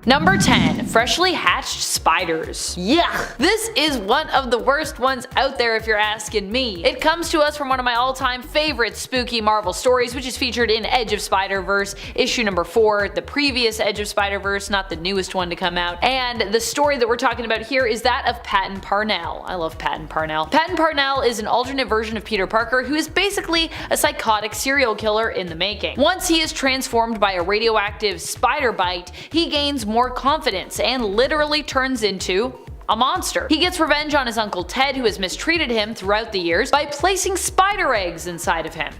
Number 10. Freshly hatched spiders. Yuck! This is one of the worst ones out there if you're asking me. It comes to us from one of my all-time favorite spooky Marvel stories, which is featured in Edge of Spider-Verse issue number 4, the previous Edge of Spider-Verse, not the newest one to come out. And the story that we're talking about here is that of Patton Parnell. I love Patton Parnell. Patton Parnell is an alternate version of Peter Parker who is basically a psychotic serial killer in the making. Once he is transformed by a radioactive spider bite, he gains more confidence and literally turns into a monster. He gets revenge on his Uncle Ted, who has mistreated him throughout the years, by placing spider eggs inside of him.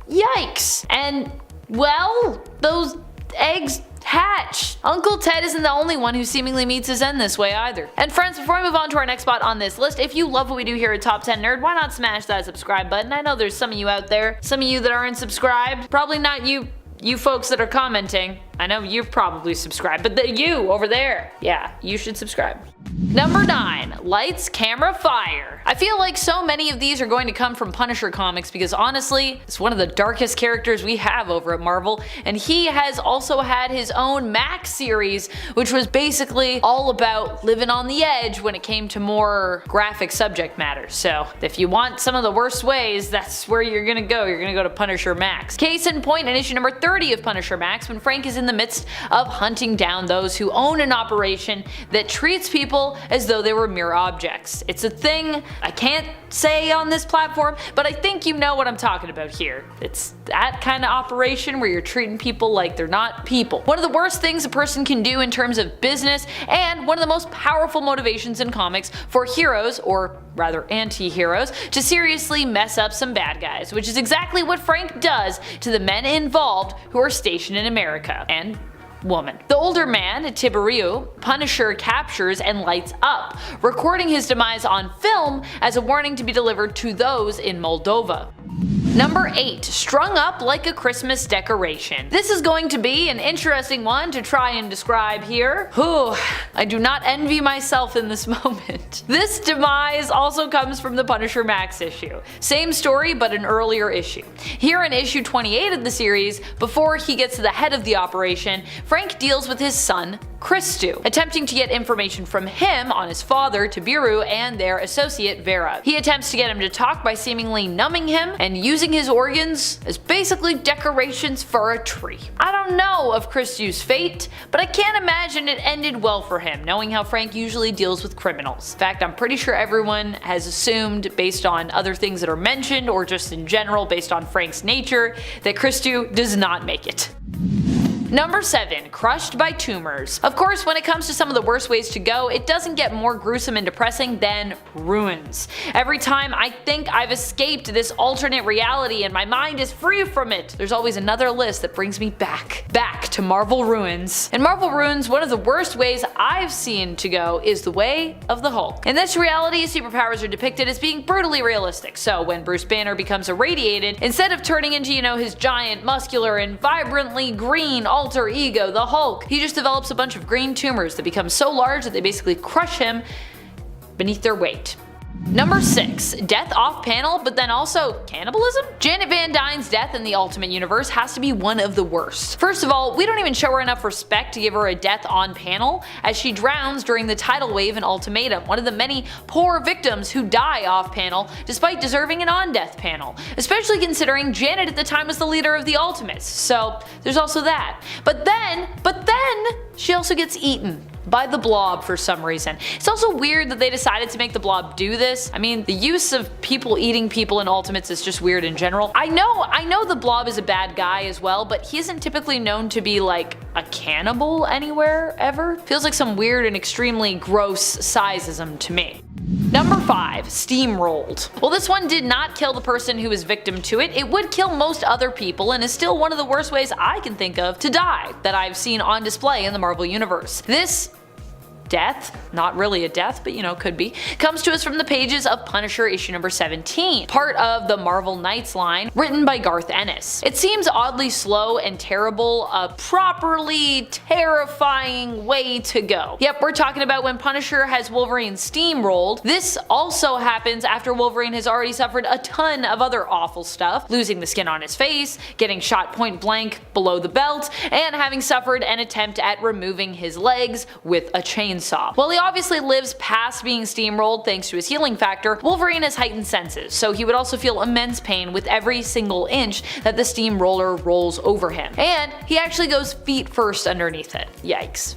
Yikes! And, well, those eggs hatch. Uncle Ted isn't the only one who seemingly meets his end this way either. And friends, before we move on to our next spot on this list, if you love what we do here at Top 10 Nerd, why not smash that subscribe button? I know there's some of you out there, some of you that aren't subscribed, probably not you folks that are commenting. I know you've probably subscribed, but you over there, yeah, you should subscribe. Number 9. Lights, Camera, Fire. I feel like so many of these are going to come from Punisher comics because honestly, it's one of the darkest characters we have over at Marvel, and he has also had his own Max series, which was basically all about living on the edge when it came to more graphic subject matter. So if you want some of the worst ways, that's where you're gonna go. You're gonna go to Punisher Max. Case in point, in issue number 30 of Punisher Max, when Frank is in the midst of hunting down those who own an operation that treats people as though they were mere objects. It's a thing I can't say on this platform, but I think you know what I'm talking about here. It's that kind of operation where you're treating people like they're not people. One of the worst things a person can do in terms of business, and one of the most powerful motivations in comics for heroes, or rather anti-heroes, to seriously mess up some bad guys, which is exactly what Frank does to the men involved who are stationed in America, and woman. The older man, Tiberiu, Punisher captures and lights up, recording his demise on film as a warning to be delivered to those in Moldova. Number 8. Strung up like a Christmas decoration. This is going to be an interesting one to try and describe here. Whew, I do not envy myself in this moment. This demise also comes from the Punisher Max issue. Same story, but an earlier issue. Here in issue 28 of the series, before he gets to the head of the operation, Frank deals with his son, Christu, attempting to get information from him on his father, Tiberiu, and their associate, Vera. He attempts to get him to talk by seemingly numbing him and using his organs as basically decorations for a tree. I don't know of Christu's fate, but I can't imagine it ended well for him, knowing how Frank usually deals with criminals. In fact, I'm pretty sure everyone has assumed, based on other things that are mentioned, or just in general based on Frank's nature, that Christu does not make it. Number 7. Crushed by tumors. Of course, when it comes to some of the worst ways to go, it doesn't get more gruesome and depressing than ruins. Every time I think I've escaped this alternate reality and my mind is free from it, there's always another list that brings me back to Marvel Ruins. In Marvel Ruins, one of the worst ways I've seen to go is the way of the Hulk. In this reality, superpowers are depicted as being brutally realistic, so when Bruce Banner becomes irradiated, instead of turning into, his giant, muscular, and vibrantly green alter ego, the Hulk, he just develops a bunch of green tumors that become so large that they basically crush him beneath their weight. Number 6. Death off panel, but then also cannibalism? Janet Van Dyne's death in the Ultimate Universe has to be one of the worst. First of all, we don't even show her enough respect to give her a death on panel, as she drowns during the tidal wave in Ultimatum, one of the many poor victims who die off panel despite deserving an on-death panel, especially considering Janet at the time was the leader of the Ultimates, so there's also that. But then, she also gets eaten by the Blob for some reason. It's also weird that they decided to make the Blob do this. I mean, the use of people eating people in Ultimates is just weird in general. I know the Blob is a bad guy as well, but he isn't typically known to be like a cannibal anywhere, ever. Feels like some weird and extremely gross sizeism to me. Number 5. Steamrolled. Well, this one did not kill the person who was victim to it. It would kill most other people and is still one of the worst ways I can think of to die that I've seen on display in the Marvel Universe. This death, not really a death, but you know, could be, comes to us from the pages of Punisher issue number 17, part of the Marvel Knights line, written by Garth Ennis. It seems oddly slow and terrible, a properly terrifying way to go. Yep, we're talking about when Punisher has Wolverine steamrolled. This also happens after Wolverine has already suffered a ton of other awful stuff, losing the skin on his face, getting shot point blank below the belt, and having suffered an attempt at removing his legs with a chainsaw. While he obviously lives past being steamrolled thanks to his healing factor, Wolverine has heightened senses, so he would also feel immense pain with every single inch that the steamroller rolls over him. And he actually goes feet first underneath it. Yikes.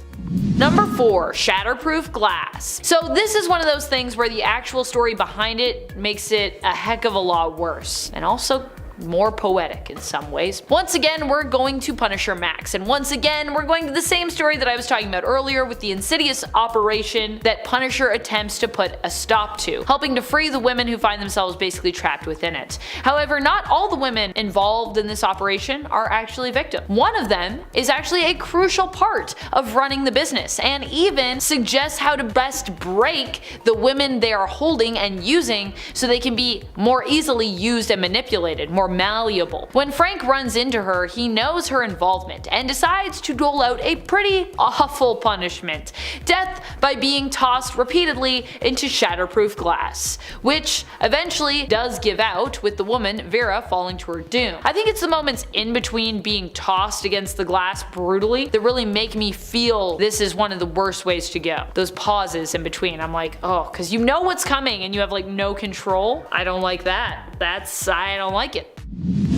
Number 4. Shatterproof glass. So this is one of those things where the actual story behind it makes it a heck of a lot worse, and also more poetic in some ways. Once again, we're going to Punisher Max, and once again, we're going to the same story that I was talking about earlier with the insidious operation that Punisher attempts to put a stop to, helping to free the women who find themselves basically trapped within it. However, not all the women involved in this operation are actually victims. One of them is actually a crucial part of running the business, and even suggests how to best break the women they are holding and using so they can be more easily used and manipulated, more malleable. When Frank runs into her, he knows her involvement and decides to dole out a pretty awful punishment: death by being tossed repeatedly into shatterproof glass, which eventually does give out, with the woman, Vera, falling to her doom. I think it's the moments in between being tossed against the glass brutally that really make me feel this is one of the worst ways to go. Those pauses in between, I'm like, oh, cause you know what's coming and you have like no control. I don't like that. I don't like it.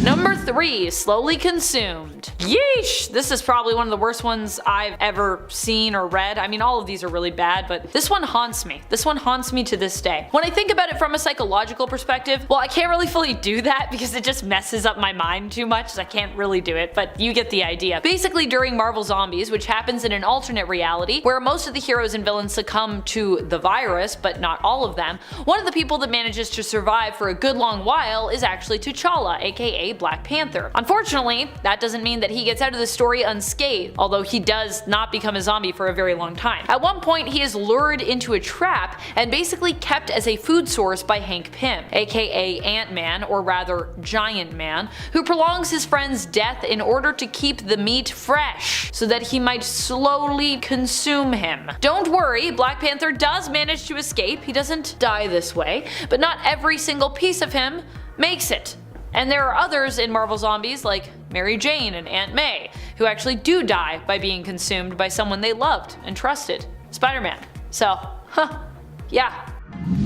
Number 3. Slowly consumed. Yeesh! This is probably one of the worst ones I've ever seen or read. I mean, all of these are really bad, but this one haunts me. This one haunts me to this day. When I think about it from a psychological perspective, well, I can't really fully do that because it just messes up my mind too much, so I can't really do it, but you get the idea. Basically, during Marvel Zombies, which happens in an alternate reality, where most of the heroes and villains succumb to the virus, but not all of them, one of the people that manages to survive for a good long while is actually T'Challa, aka Black Panther. Unfortunately, that doesn't mean that he gets out of the story unscathed, although he does not become a zombie for a very long time. At one point, he is lured into a trap and basically kept as a food source by Hank Pym, aka AntMan, or rather Giant Man, who prolongs his friend's death in order to keep the meat fresh, so that he might slowly consume him. Don't worry, Black Panther does manage to escape. He doesn't die this way, but not every single piece of him makes it. And there are others in Marvel Zombies like Mary Jane and Aunt May who actually do die by being consumed by someone they loved and trusted, Spider-Man. So, yeah.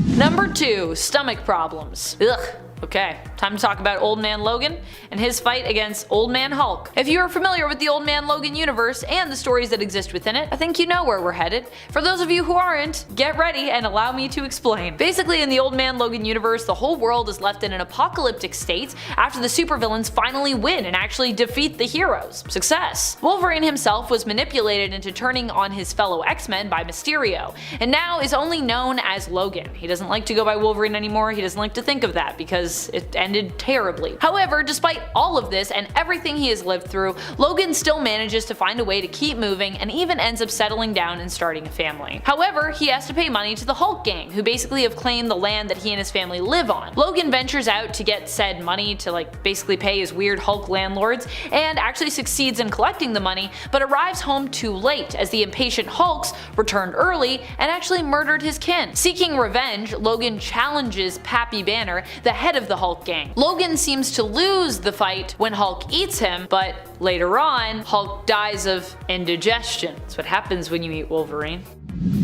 Number 2. Stomach problems. Ugh. Okay, time to talk about Old Man Logan and his fight against Old Man Hulk. If you are familiar with the Old Man Logan universe and the stories that exist within it, I think you know where we're headed. For those of you who aren't, get ready and allow me to explain. Basically, in the Old Man Logan universe, the whole world is left in an apocalyptic state after the supervillains finally win and actually defeat the heroes. Success! Wolverine himself was manipulated into turning on his fellow X-Men by Mysterio, and now is only known as Logan. He doesn't like to go by Wolverine anymore. He doesn't like to think of that because it ended terribly. However, despite all of this and everything he has lived through, Logan still manages to find a way to keep moving and even ends up settling down and starting a family. However, he has to pay money to the Hulk gang, who basically have claimed the land that he and his family live on. Logan ventures out to get said money to basically pay his weird Hulk landlords, and actually succeeds in collecting the money, but arrives home too late as the impatient Hulks returned early and actually murdered his kin. Seeking revenge, Logan challenges Pappy Banner, the head of the Hulk gang. Logan seems to lose the fight when Hulk eats him, but later on, Hulk dies of indigestion. That's what happens when you eat Wolverine.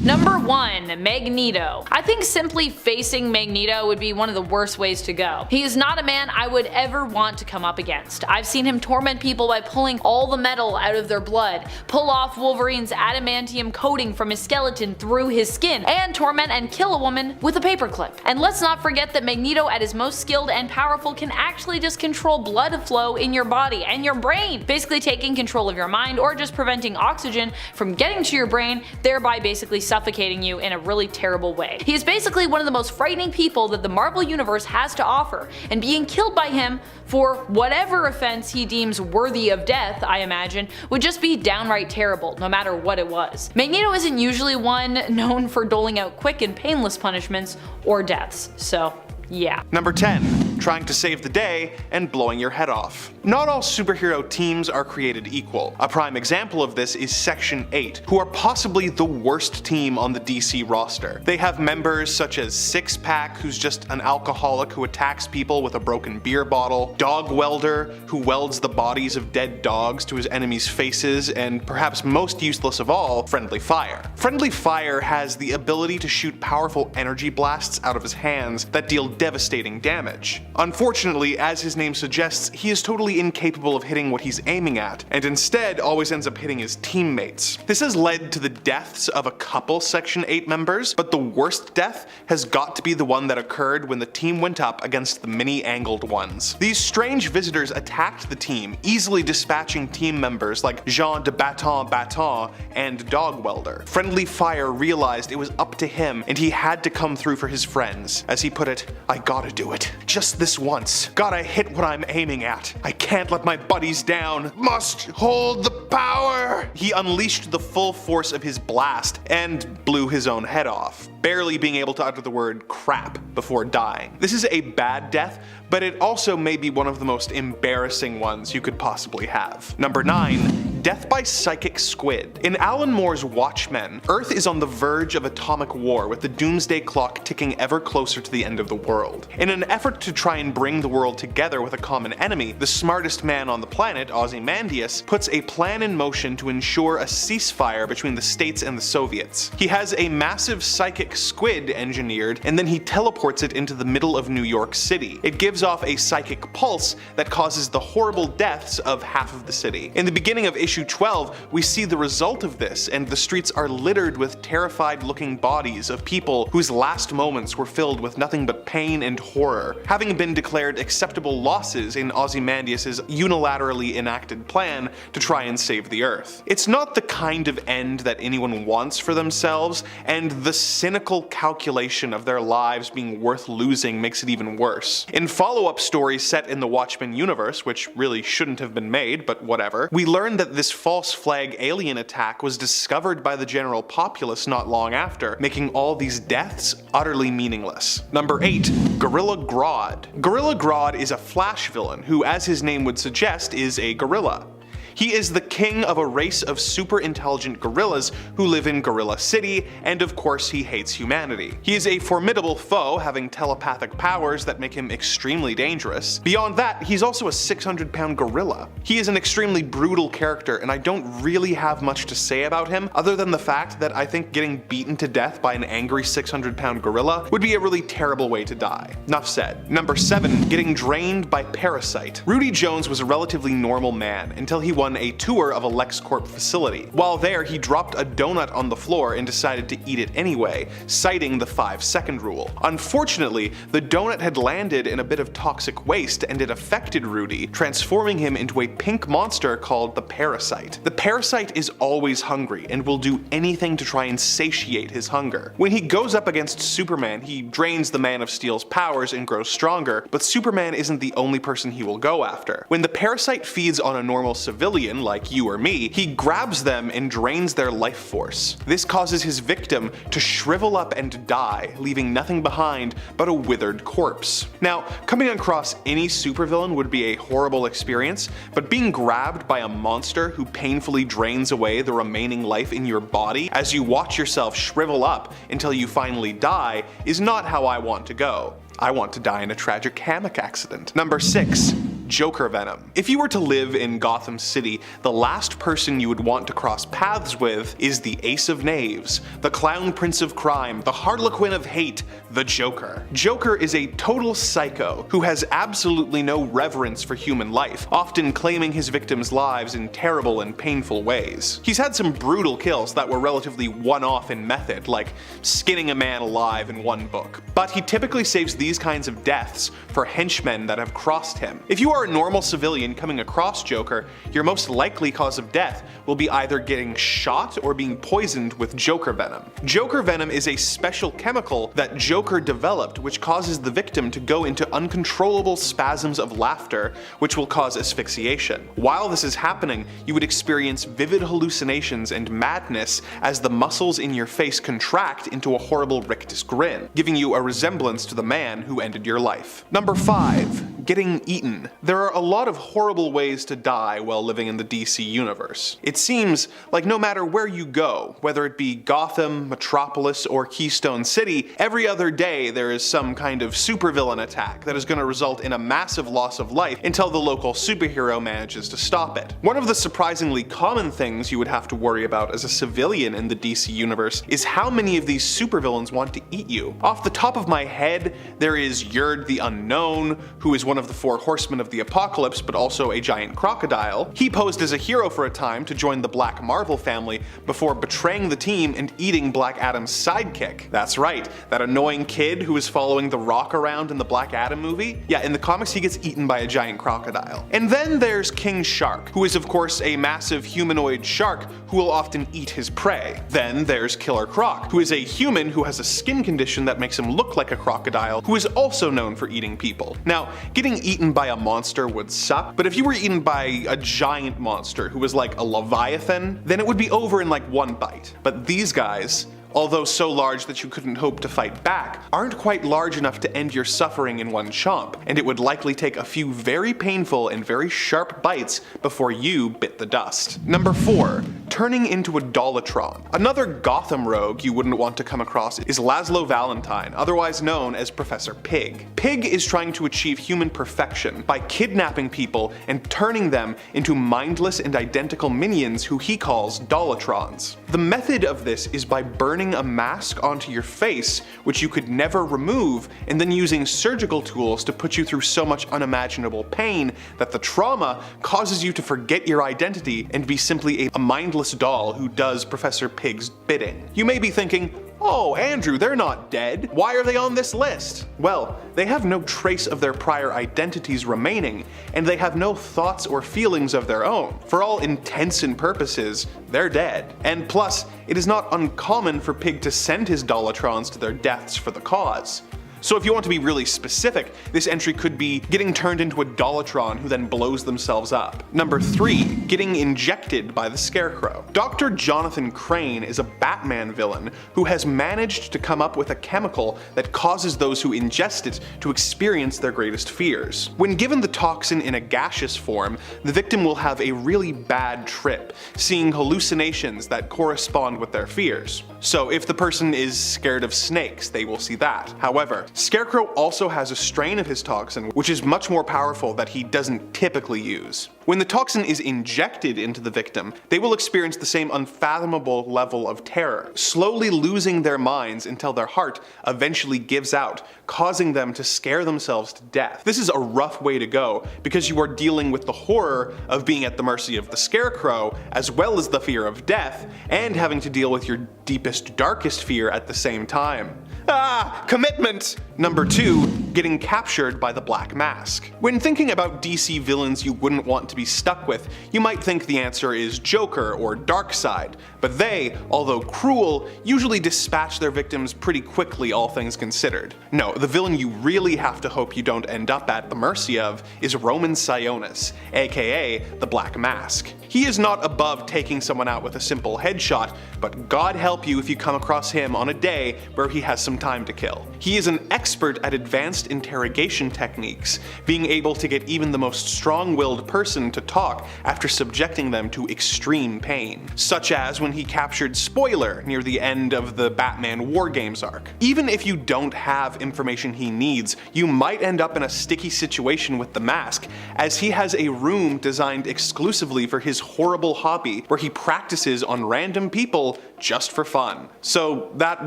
Number 1. Magneto. I think simply facing Magneto would be one of the worst ways to go. He is not a man I would ever want to come up against. I've seen him torment people by pulling all the metal out of their blood, pull off Wolverine's adamantium coating from his skeleton through his skin, and torment and kill a woman with a paperclip. And let's not forget that Magneto, at his most skilled and powerful, can actually just control blood flow in your body and your brain, basically taking control of your mind or just preventing oxygen from getting to your brain, thereby basically basically suffocating you in a really terrible way. He is basically one of the most frightening people that the Marvel Universe has to offer, and being killed by him for whatever offense he deems worthy of death, I imagine, would just be downright terrible, no matter what it was. Magneto isn't usually one known for doling out quick and painless punishments or deaths, so yeah. Number 10. Trying to save the day and blowing your head off. Not all superhero teams are created equal. A prime example of this is Section 8, who are possibly the worst team on the DC roster. They have members such as Six Pack, who's just an alcoholic who attacks people with a broken beer bottle, Dog Welder, who welds the bodies of dead dogs to his enemies' faces, and perhaps most useless of all, Friendly Fire. Friendly Fire has the ability to shoot powerful energy blasts out of his hands that deal devastating damage. Unfortunately, as his name suggests, he is totally incapable of hitting what he's aiming at, and instead always ends up hitting his teammates. This has led to the deaths of a couple Section 8 members, but the worst death has got to be the one that occurred when the team went up against the mini-angled ones. These strange visitors attacked the team, easily dispatching team members like Jean de Baton and Dog Welder. Friendly Fire realized it was up to him, and he had to come through for his friends. As he put it, "I gotta do it. Just this once. Gotta hit what I'm aiming at. I can't let my buddies down. Must hold the power." He unleashed the full force of his blast and blew his own head off, barely being able to utter the word crap before dying. This is a bad death, but it also may be one of the most embarrassing ones you could possibly have. Number 9. Death by Psychic Squid. In Alan Moore's Watchmen, Earth is on the verge of atomic war with the doomsday clock ticking ever closer to the end of the world. In an effort to try and bring the world together with a common enemy, the smartest man on the planet, Ozymandias, puts a plan in motion to ensure a ceasefire between the States and the Soviets. He has a massive psychic squid engineered, and then he teleports it into the middle of New York City. It gives off a psychic pulse that causes the horrible deaths of half of the city. In the beginning of issue 12, we see the result of this, and the streets are littered with terrified looking bodies of people whose last moments were filled with nothing but pain and horror, having been declared acceptable losses in Ozymandias' unilaterally enacted plan to try and save the Earth. It's not the kind of end that anyone wants for themselves, and the cynical calculation of their lives being worth losing makes it even worse. In follow-up stories set in the Watchmen universe, which really shouldn't have been made, but whatever, we learn that this false flag alien attack was discovered by the general populace not long after, making all these deaths utterly meaningless. Number 8. Gorilla Grodd. Gorilla Grodd is a Flash villain who, as his name would suggest, is a gorilla. He is the king of a race of super intelligent gorillas who live in Gorilla City, and of course he hates humanity. He is a formidable foe, having telepathic powers that make him extremely dangerous. Beyond that, he's also a 600-pound gorilla. He is an extremely brutal character, and I don't really have much to say about him, other than the fact that I think getting beaten to death by an angry 600-pound gorilla would be a really terrible way to die. Enough said. Number 7. Getting drained by Parasite. Rudy Jones was a relatively normal man until he won a tour of a LexCorp facility. While there, he dropped a donut on the floor and decided to eat it anyway, citing the 5-second rule. Unfortunately, the donut had landed in a bit of toxic waste and it affected Rudy, transforming him into a pink monster called the Parasite. The Parasite is always hungry and will do anything to try and satiate his hunger. When he goes up against Superman, he drains the Man of Steel's powers and grows stronger, but Superman isn't the only person he will go after. When the Parasite feeds on a normal civilian like you or me, he grabs them and drains their life force. This causes his victim to shrivel up and die, leaving nothing behind but a withered corpse. Now, coming across any supervillain would be a horrible experience, but being grabbed by a monster who painfully drains away the remaining life in your body as you watch yourself shrivel up until you finally die is not how I want to go. I want to die in a tragic hammock accident. Number 6. Joker Venom. If you were to live in Gotham City, the last person you would want to cross paths with is the Ace of Knaves, the Clown Prince of Crime, the Harlequin of Hate, the Joker. Joker is a total psycho who has absolutely no reverence for human life, often claiming his victims' lives in terrible and painful ways. He's had some brutal kills that were relatively one-off in method, like skinning a man alive in one book, but he typically saves these kinds of deaths for henchmen that have crossed him. If you are you're a normal civilian coming across Joker, your most likely cause of death will be either getting shot or being poisoned with Joker Venom. Joker Venom is a special chemical that Joker developed which causes the victim to go into uncontrollable spasms of laughter, which will cause asphyxiation. While this is happening, you would experience vivid hallucinations and madness as the muscles in your face contract into a horrible rictus grin, giving you a resemblance to the man who ended your life. Number 5. Getting eaten. There are a lot of horrible ways to die while living in the DC universe. It seems like no matter where you go, whether it be Gotham, Metropolis, or Keystone City, every other day there is some kind of supervillain attack that is going to result in a massive loss of life until the local superhero manages to stop it. One of the surprisingly common things you would have to worry about as a civilian in the DC universe is how many of these supervillains want to eat you. Off the top of my head, there is Yurd the Unknown, who is one of the 4 horsemen of the apocalypse but also a giant crocodile. He posed as a hero for a time to join the Black Marvel family before betraying the team and eating Black Adam's sidekick. That's right, that annoying kid who is following the Rock around in the Black Adam movie? Yeah, in the comics he gets eaten by a giant crocodile. And then there's King Shark, who is of course a massive humanoid shark who will often eat his prey. Then there's Killer Croc, who is a human who has a skin condition that makes him look like a crocodile, who is also known for eating people. Now, getting eaten by a monster would suck, but if you were eaten by a giant monster who was like a leviathan, then it would be over in like 1 bite. But these guys, although so large that you couldn't hope to fight back, aren't quite large enough to end your suffering in one chomp, and it would likely take a few very painful and very sharp bites before you bit the dust. Number 4. Turning into idolatron. Another Gotham rogue you wouldn't want to come across is Laszlo Valentine, otherwise known as Professor Pig. Pig is trying to achieve human perfection by kidnapping people and turning them into mindless and identical minions who he calls idolatrons. The method of this is by burning a mask onto your face, which you could never remove, and then using surgical tools to put you through so much unimaginable pain that the trauma causes you to forget your identity and be simply a mindless doll who does Professor Pig's bidding. You may be thinking, oh, Andrew, they're not dead. Why are they on this list? Well, they have no trace of their prior identities remaining, and they have no thoughts or feelings of their own. For all intents and purposes, they're dead. And plus, it is not uncommon for Pig to send his idolatrons to their deaths for the cause. So if you want to be really specific, this entry could be getting turned into a idolatron who then blows themselves up. Number 3. Getting injected by the Scarecrow. Dr. Jonathan Crane is a Batman villain who has managed to come up with a chemical that causes those who ingest it to experience their greatest fears. When given the toxin in a gaseous form, the victim will have a really bad trip, seeing hallucinations that correspond with their fears. So if the person is scared of snakes, they will see that. However, Scarecrow also has a strain of his toxin which is much more powerful that he doesn't typically use. When the toxin is injected into the victim, they will experience the same unfathomable level of terror, slowly losing their minds until their heart eventually gives out, causing them to scare themselves to death. This is a rough way to go because you are dealing with the horror of being at the mercy of the Scarecrow, as well as the fear of death, and having to deal with your deepest, darkest fear at the same time. Ah, commitment! Number 2, getting captured by the Black Mask. When thinking about DC villains you wouldn't want to be stuck with, you might think the answer is Joker or Darkseid, but they, although cruel, usually dispatch their victims pretty quickly, all things considered. No, the villain you really have to hope you don't end up at the mercy of is Roman Sionis, aka the Black Mask. He is not above taking someone out with a simple headshot, but God help you if you come across him on a day where he has some time to kill. He is an expert at advanced interrogation techniques, being able to get even the most strong-willed person to talk after subjecting them to extreme pain, such as when he captured Spoiler near the end of the Batman War Games arc. Even if you don't have information he needs, you might end up in a sticky situation with the Mask, as he has a room designed exclusively for his horrible hobby where he practices on random people just for fun. So that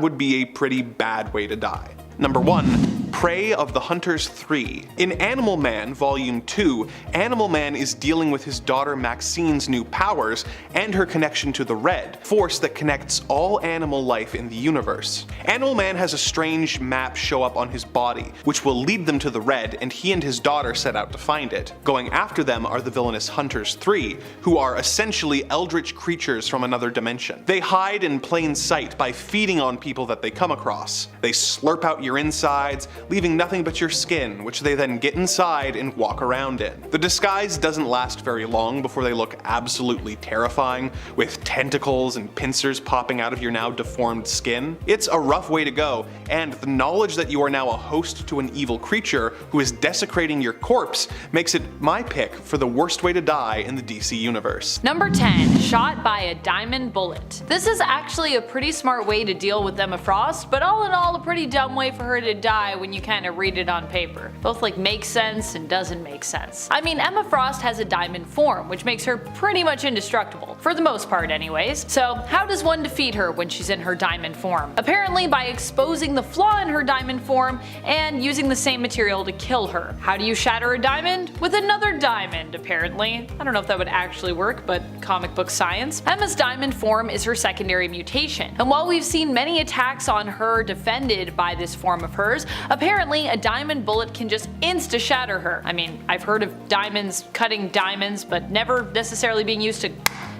would be a pretty bad way to die. Number 1. Prey of the Hunters 3. In Animal Man Volume 2, Animal Man is dealing with his daughter Maxine's new powers and her connection to the Red, force that connects all animal life in the universe. Animal Man has a strange map show up on his body, which will lead them to the Red, and he and his daughter set out to find it. Going after them are the villainous Hunters 3, who are essentially eldritch creatures from another dimension. They hide in plain sight by feeding on people that they come across. They slurp out your insides, leaving nothing but your skin, which they then get inside and walk around in. The disguise doesn't last very long before they look absolutely terrifying, with tentacles and pincers popping out of your now deformed skin. It's a rough way to go, and the knowledge that you are now a host to an evil creature who is desecrating your corpse makes it my pick for the worst way to die in the DC universe. Number 10. Shot by a diamond bullet. This is actually a pretty smart way to deal with Emma Frost, but all in all a pretty dumb way for her to die when you kind of read it on paper. Both like makes sense and doesn't make sense. I mean, Emma Frost has a diamond form, which makes her pretty much indestructible, for the most part anyways. So how does one defeat her when she's in her diamond form? Apparently by exposing the flaw in her diamond form and using the same material to kill her. How do you shatter a diamond? With another diamond, apparently. I don't know if that would actually work, but comic book science. Emma's diamond form is her secondary mutation, and while we've seen many attacks on her defended by this form of hers, apparently a diamond bullet can just insta-shatter her. I mean, I've heard of diamonds cutting diamonds, but never necessarily being used to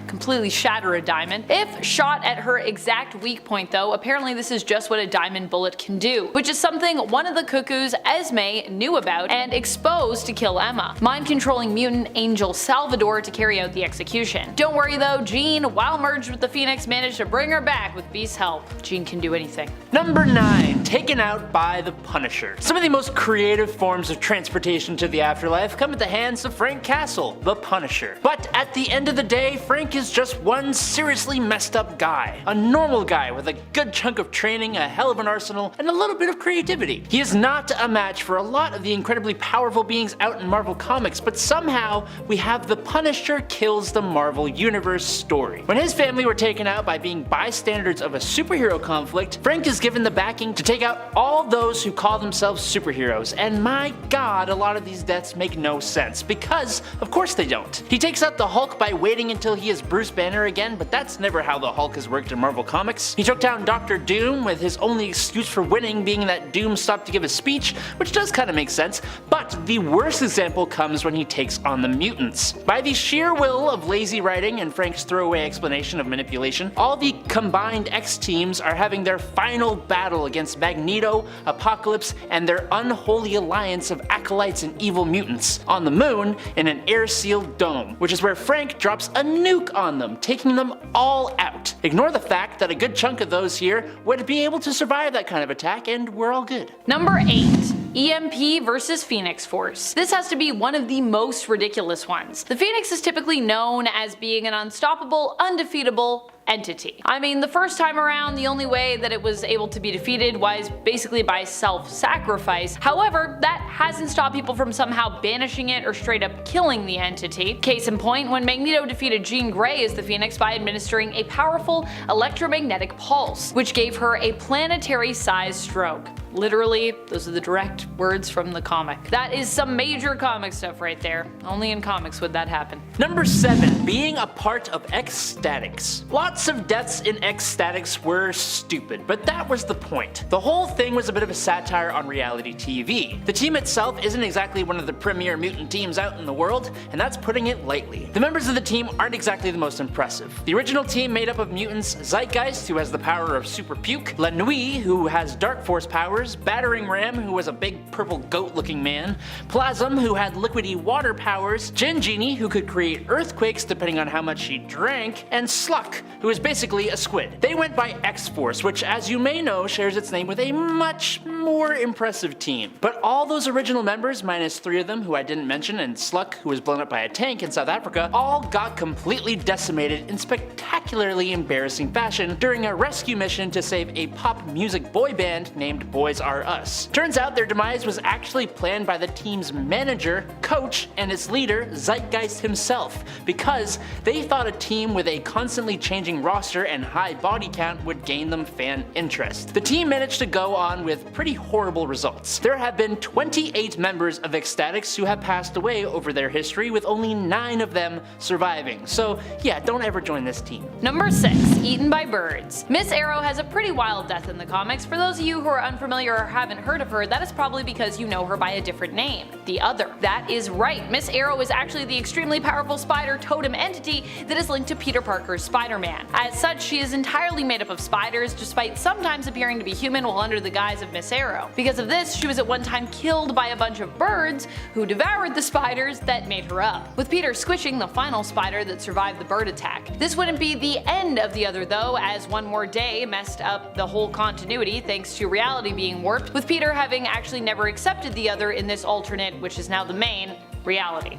completely shatter a diamond. If shot at her exact weak point though, apparently this is just what a diamond bullet can do, which is something one of the Cuckoos, Esme, knew about and exposed to kill Emma, mind-controlling mutant Angel Salvador to carry out the execution. Don't worry though, Jean, while merged with the Phoenix, managed to bring her back with Beast's help. Jean can do anything. Number 9. Taken out by the Punisher. Some of the most creative forms of transportation to the afterlife come at the hands of Frank Castle, the Punisher. But at the end of the day, Frank is just one seriously messed up guy. A normal guy with a good chunk of training, a hell of an arsenal, and a little bit of creativity. He is not a match for a lot of the incredibly powerful beings out in Marvel Comics, but somehow we have the Punisher kills the Marvel Universe story. When his family were taken out by being bystanders of a superhero conflict, Frank is given the backing to take out all those who call themselves superheroes, and my god, a lot of these deaths make no sense, because of course they don't. He takes out the Hulk by waiting until he is Bruce Banner again, but that's never how the Hulk has worked in Marvel Comics. He took down Dr. Doom, with his only excuse for winning being that Doom stopped to give a speech, which does kind of make sense, but the worst example comes when he takes on the mutants. By the sheer will of lazy writing and Frank's throwaway explanation of manipulation, all the combined X-teams are having their final battle against Magneto, Apocalypse, and their unholy alliance of acolytes and evil mutants on the moon in an air-sealed dome, which is where Frank drops a nuke on them, taking them all out. Ignore the fact that a good chunk of those here would be able to survive that kind of attack, and we're all good. Number 8. EMP versus Phoenix Force. This has to be one of the most ridiculous ones. The Phoenix is typically known as being an unstoppable, undefeatable entity. I mean, the first time around, the only way that it was able to be defeated was basically by self-sacrifice. However, that hasn't stopped people from somehow banishing it or straight up killing the entity. Case in point, when Magneto defeated Jean Grey as the Phoenix by administering a powerful electromagnetic pulse, which gave her a planetary-sized stroke. Literally, those are the direct words from the comic. That is some major comic stuff right there. Only in comics would that happen. Number 7. Being a part of X-Statics. Lots of deaths in X-Statics were stupid, but that was the point. The whole thing was a bit of a satire on reality TV. The team itself isn't exactly one of the premier mutant teams out in the world, and that's putting it lightly. The members of the team aren't exactly the most impressive. The original team made up of mutants Zeitgeist, who has the power of Super Puke, La Nuit, who has Dark Force powers, Battering Ram, who was a big purple goat-looking man, Plasm, who had liquidy water powers, Gin Genie, who could create earthquakes depending on how much she drank, and Sluck, who is basically a squid. They went by X-Force, which as you may know shares its name with a much more impressive team. But all those original members, minus 3 of them who I didn't mention, and Sluck, who was blown up by a tank in South Africa, all got completely decimated in spectacularly embarrassing fashion during a rescue mission to save a pop music boy band named Boys R Us. Turns out their demise was actually planned by the team's manager, coach, and its leader, Zeitgeist himself, because they thought a team with a constantly changing roster and high body count would gain them fan interest. The team managed to go on with pretty horrible results. There have been 28 members of Ecstatics who have passed away over their history, with only 9 of them surviving. So yeah, don't ever join this team. Number 6. Eaten by birds. Miss Arrow has a pretty wild death in the comics. For those of you who are unfamiliar or haven't heard of her, that is probably because you know her by a different name, the Other. That is right, Miss Arrow is actually the extremely powerful spider totem entity that is linked to Peter Parker's Spider-Man. As such, she is entirely made up of spiders, despite sometimes appearing to be human while under the guise of Miss Arrow. Because of this, she was at one time killed by a bunch of birds who devoured the spiders that made her up, with Peter squishing the final spider that survived the bird attack. This wouldn't be the end of the Other though, as one more day messed up the whole continuity thanks to reality being warped, with Peter having actually never accepted the Other in this alternate, which is now the main, reality.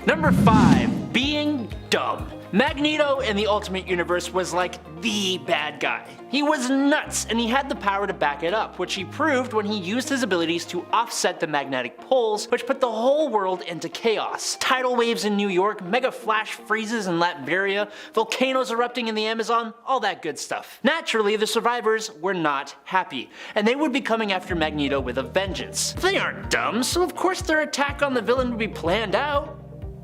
Number 5. Being dumb. Magneto in the Ultimate Universe was like the bad guy. He was nuts, and he had the power to back it up, which he proved when he used his abilities to offset the magnetic poles, which put the whole world into chaos. Tidal waves in New York, mega flash freezes in Latveria, volcanoes erupting in the Amazon, all that good stuff. Naturally, the survivors were not happy, and they would be coming after Magneto with a vengeance. They aren't dumb, so of course their attack on the villain would be planned out.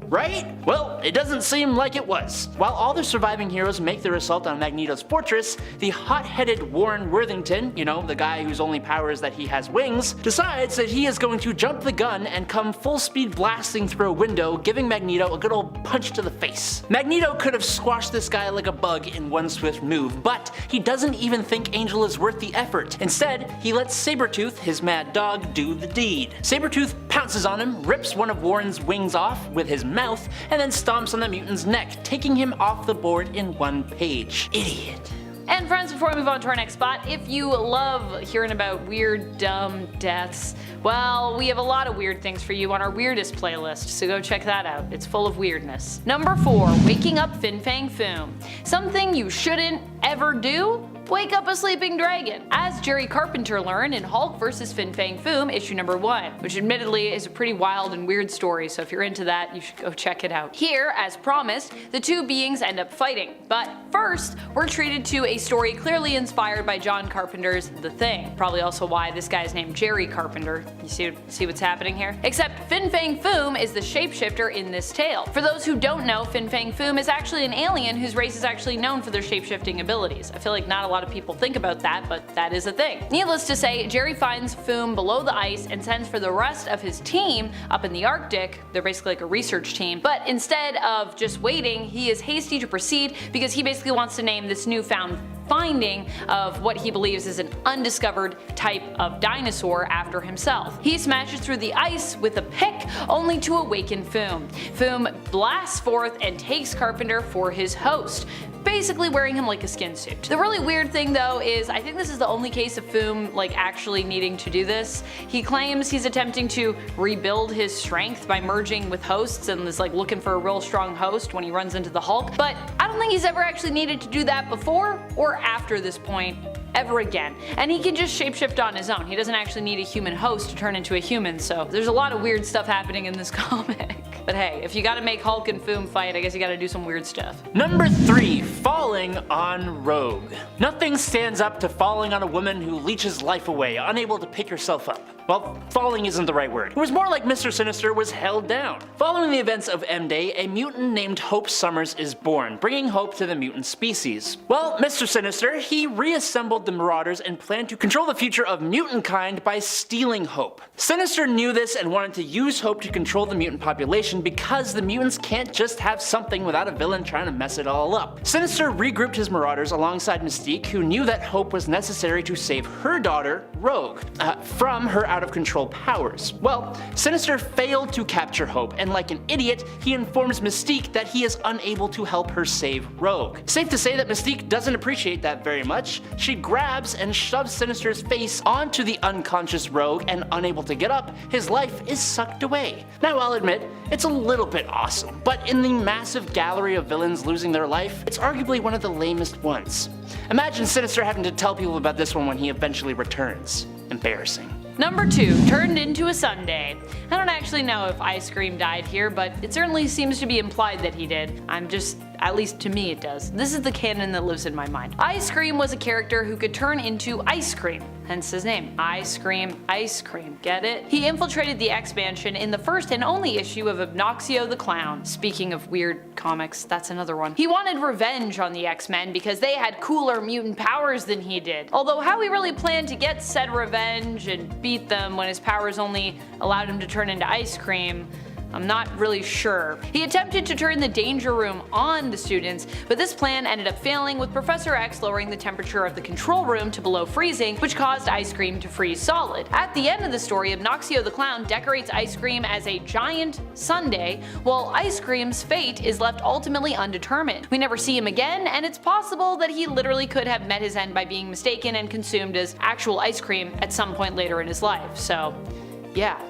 Right? Well, it doesn't seem like it was. While all the surviving heroes make their assault on Magneto's fortress, the hot-headed Warren Worthington, you know, the guy whose only power is that he has wings, decides that he is going to jump the gun and come full speed blasting through a window, giving Magneto a good old punch to the face. Magneto could have squashed this guy like a bug in one swift move, but he doesn't even think Angel is worth the effort. Instead, he lets Sabertooth, his mad dog, do the deed. Sabertooth pounces on him, rips one of Warren's wings off with his mouth, and then stomps on the mutant's neck, taking him off the board in one page. Idiot. And friends, before we move on to our next spot, if you love hearing about weird, dumb deaths, well, we have a lot of weird things for you on our weirdest playlist, so go check that out. It's full of weirdness. Number 4. Waking up Fin Fang Foom. Something you shouldn't ever do? Wake up a sleeping dragon. As Jerry Carpenter learned in Hulk vs. Fin Fang Foom issue number 1, which admittedly is a pretty wild and weird story, so if you're into that, you should go check it out. Here, as promised, the two beings end up fighting, but first, we're treated to a story clearly inspired by John Carpenter's The Thing. Probably also why this guy's named Jerry Carpenter. You see what's happening here? Except Fin Fang Foom is the shapeshifter in this tale. For those who don't know, Fin Fang Foom is actually an alien whose race is actually known for their shapeshifting abilities. I feel like not a lot of people think about that, but that is a thing. Needless to say, Jerry finds Foom below the ice and sends for the rest of his team up in the Arctic. They're basically like a research team, but instead of just waiting, he is hasty to proceed because he basically wants to name this newfound finding of what he believes is an undiscovered type of dinosaur after himself. He smashes through the ice with a pick, only to awaken Foom. Foom blasts forth and takes Carpenter for his host, basically wearing him like a skin suit. The really weird thing though is I think this is the only case of Foom like actually needing to do this. He claims he's attempting to rebuild his strength by merging with hosts and is like looking for a real strong host when he runs into the Hulk, but I don't think he's ever actually needed to do that before or after this point ever again. And he can just shapeshift on his own. He doesn't actually need a human host to turn into a human, so there's a lot of weird stuff happening in this comic. But hey, if you gotta make Hulk and Foom fight, I guess you gotta do some weird stuff. Number 3. Falling on Rogue. Nothing stands up to falling on a woman who leeches life away, unable to pick herself up. Well, falling isn't the right word. It was more like Mr. Sinister was held down. Following the events of M-Day, a mutant named Hope Summers is born, bringing hope to the mutant species. Well, Mr. Sinister, he reassembled the Marauders and planned to control the future of mutant kind by stealing Hope. Sinister knew this and wanted to use Hope to control the mutant population because the mutants can't just have something without a villain trying to mess it all up. Sinister regrouped his Marauders alongside Mystique, who knew that Hope was necessary to save her daughter, Rogue, from her out-of-control powers. Well, Sinister failed to capture Hope, and like an idiot, he informs Mystique that he is unable to help her save Rogue. Safe to say that Mystique doesn't appreciate that very much. She grabs and shoves Sinister's face onto the unconscious Rogue, and unable to get up, his life is sucked away. Now I'll admit, it's a little bit awesome, but in the massive gallery of villains losing their life, it's arguably one of the lamest ones. Imagine Sinister having to tell people about this one when he eventually returns. Embarrassing. Number 2, turned into a sundae. I don't actually know if Ice Cream died here, but it certainly seems to be implied that he did. I'm just At least to me it does. This is the canon that lives in my mind. Ice Cream was a character who could turn into ice cream, hence his name. Ice Cream, get it? He infiltrated the X-Mansion in the first and only issue of Obnoxio the Clown. Speaking of weird comics, that's another one. He wanted revenge on the X-Men because they had cooler mutant powers than he did. Although how he really planned to get said revenge and beat them when his powers only allowed him to turn into ice cream, I'm not really sure. He attempted to turn the danger room on the students, but this plan ended up failing, with Professor X lowering the temperature of the control room to below freezing, which caused Ice Cream to freeze solid. At the end of the story, Obnoxio the Clown decorates Ice Cream as a giant sundae, while Ice Cream's fate is left ultimately undetermined. We never see him again, and it's possible that he literally could have met his end by being mistaken and consumed as actual ice cream at some point later in his life. So, yeah.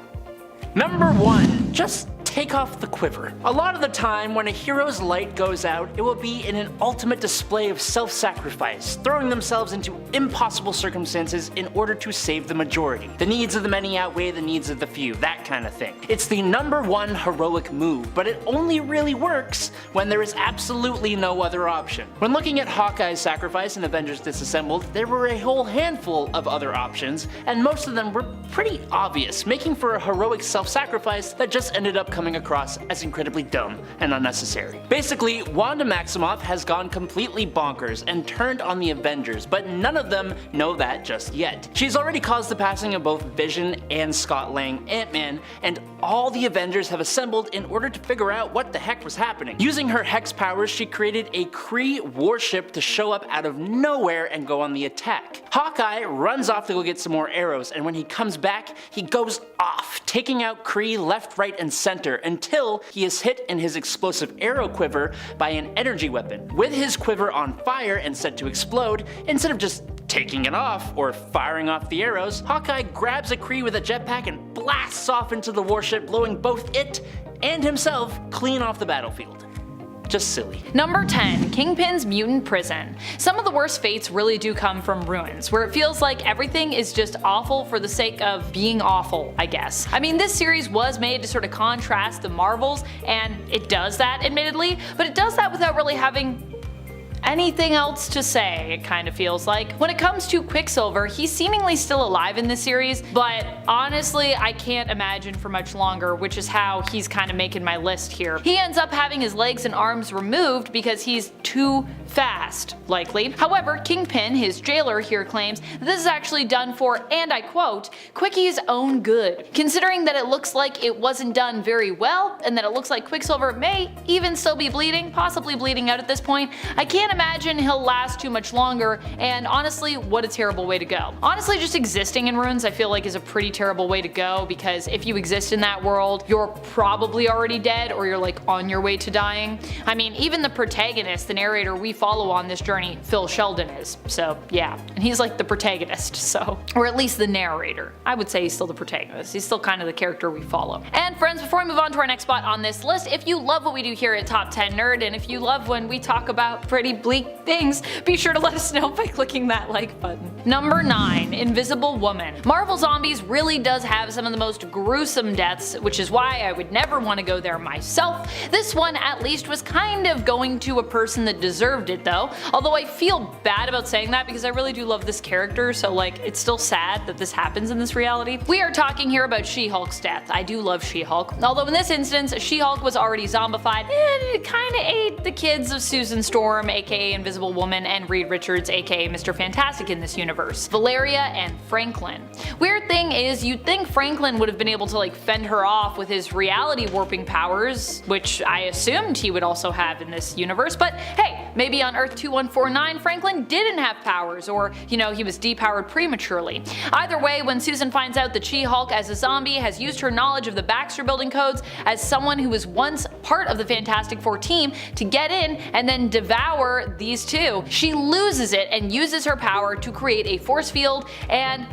Number 1. Just take off the quiver. A lot of the time when a hero's light goes out, it will be in an ultimate display of self-sacrifice, throwing themselves into impossible circumstances in order to save the majority. The needs of the many outweigh the needs of the few, that kind of thing. It's the number 1 heroic move, but it only really works when there is absolutely no other option. When looking at Hawkeye's sacrifice in Avengers Disassembled, there were a whole handful of other options, and most of them were pretty obvious, making for a heroic self-sacrifice that just ended up coming across as incredibly dumb and unnecessary. Basically, Wanda Maximoff has gone completely bonkers and turned on the Avengers, but none of them know that just yet. She's already caused the passing of both Vision and Scott Lang, AntMan, and all the Avengers have assembled in order to figure out what the heck was happening. Using her hex powers, she created a Kree warship to show up out of nowhere and go on the attack. Hawkeye runs off to go get some more arrows, and when he comes back, he goes off, taking out Kree left, right, and center until he is hit in his explosive arrow quiver by an energy weapon. With his quiver on fire and set to explode, instead of just taking it off or firing off the arrows, Hawkeye grabs a Kree with a jetpack and blasts off into the warship, blowing both it and himself clean off the battlefield. Just silly. Number 10. Kingpin's Mutant Prison. Some of the worst fates really do come from ruins, where it feels like everything is just awful for the sake of being awful, I guess. I mean, this series was made to sort of contrast the Marvels, and it does that admittedly, but it does that without really having anything else to say, it kind of feels like. When it comes to Quicksilver, he's seemingly still alive in this series, but honestly I can't imagine for much longer, which is how he's kind of making my list here. He ends up having his legs and arms removed because he's too fast, likely. However, Kingpin, his jailer, here claims that this is actually done for, and I quote, Quickie's own good. Considering that it looks like it wasn't done very well, and that it looks like Quicksilver may even still be bleeding, possibly bleeding out at this point, I can't imagine he'll last too much longer, and honestly, what a terrible way to go. Honestly, just existing in ruins I feel like is a pretty terrible way to go, because if you exist in that world, you're probably already dead, or you're like on your way to dying. I mean, even the protagonist, the narrator we follow on this journey, Phil Sheldon, is. So yeah, and he's like the protagonist, so, or at least the narrator. I would say he's still the protagonist. He's still kind of the character we follow. And friends, before we move on to our next spot on this list, if you love what we do here at Top 10 Nerd, and if you love when we talk about pretty bleak things, be sure to let us know by clicking that like button. Number 9. Invisible Woman. Marvel Zombies really does have some of the most gruesome deaths, which is why I would never want to go there myself. This one at least was kind of going to a person that deserved it though, although I feel bad about saying that because I really do love this character, so like it's still sad that this happens in this reality. We are talking here about SheHulk's death. I do love SheHulk, although in this instance SheHulk was already zombified and it kinda ate the kids of Susan Storm, aka Invisible Woman, and Reed Richards, aka Mr. Fantastic in this universe, Valeria and Franklin. Weird thing is, you'd think Franklin would have been able to like fend her off with his reality warping powers, which I assumed he would also have in this universe, but hey, maybe on Earth 2149 Franklin didn't have powers, or you know, he was depowered prematurely. Either way, when Susan finds out that SheHulk as a zombie has used her knowledge of the Baxter Building codes as someone who was once part of the Fantastic Four team to get in and then devour these two, she loses it and uses her power to create a force field and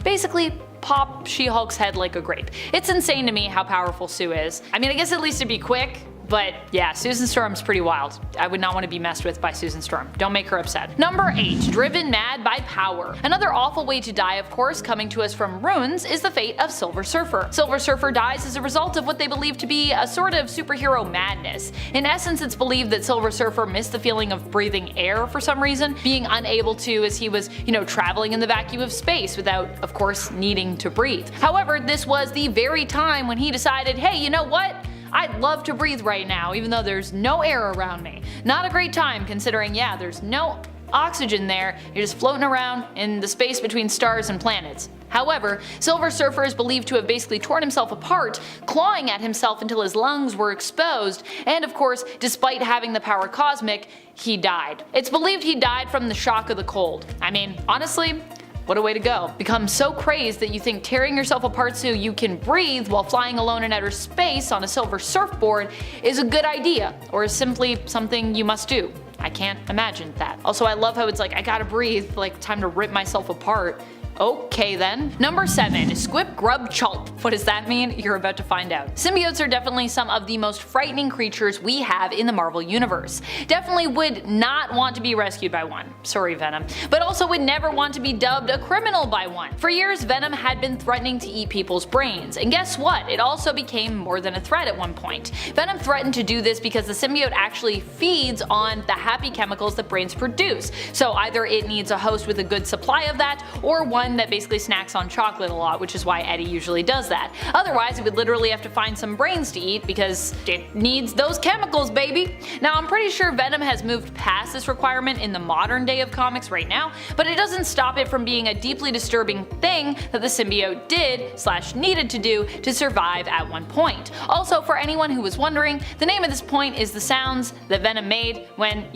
basically pop SheHulk's head like a grape. It's insane to me how powerful Sue is. I mean, I guess at least it'd be quick, But yeah, Susan Storm's pretty wild. I would not want to be messed with by Susan Storm. Don't make her upset. Number 8. Driven mad by power. Another awful way to die, of course, coming to us from runes, is the fate of Silver Surfer. Silver Surfer dies as a result of what they believe to be a sort of superhero madness. In essence, it's believed that Silver Surfer missed the feeling of breathing air for some reason, being unable to as he was, traveling in the vacuum of space without, of course, needing to breathe. However, this was the very time when he decided, hey, you know what? I'd love to breathe right now, even though there's no air around me. Not a great time considering, yeah, there's no oxygen there, you're just floating around in the space between stars and planets. However, Silver Surfer is believed to have basically torn himself apart, clawing at himself until his lungs were exposed, and of course, despite having the power cosmic, he died. It's believed he died from the shock of the cold. I mean, honestly, what a way to go. Become so crazed that you think tearing yourself apart so you can breathe while flying alone in outer space on a silver surfboard is a good idea, or is simply something you must do. I can't imagine that. Also, I love how it's like, I gotta breathe, like time to rip myself apart. Okay then. Number 7. Squip Grub Chulp. What does that mean? You're about to find out. Symbiotes are definitely some of the most frightening creatures we have in the Marvel Universe. Definitely would not want to be rescued by one. Sorry, Venom. But also would never want to be dubbed a criminal by one. For years, Venom had been threatening to eat people's brains, and guess what? It also became more than a threat at one point. Venom threatened to do this because the symbiote actually feeds on the happy chemicals that brains produce. So either it needs a host with a good supply of that, or one that basically snacks on chocolate a lot, which is why Eddie usually does that. Otherwise, it would literally have to find some brains to eat because it needs those chemicals, baby. Now, I'm pretty sure Venom has moved past this requirement in the modern day of comics right now, but it doesn't stop it from being a deeply disturbing thing that the symbiote did/needed to do to survive at one point. Also, for anyone who was wondering, the name of this point is the sounds that Venom made when,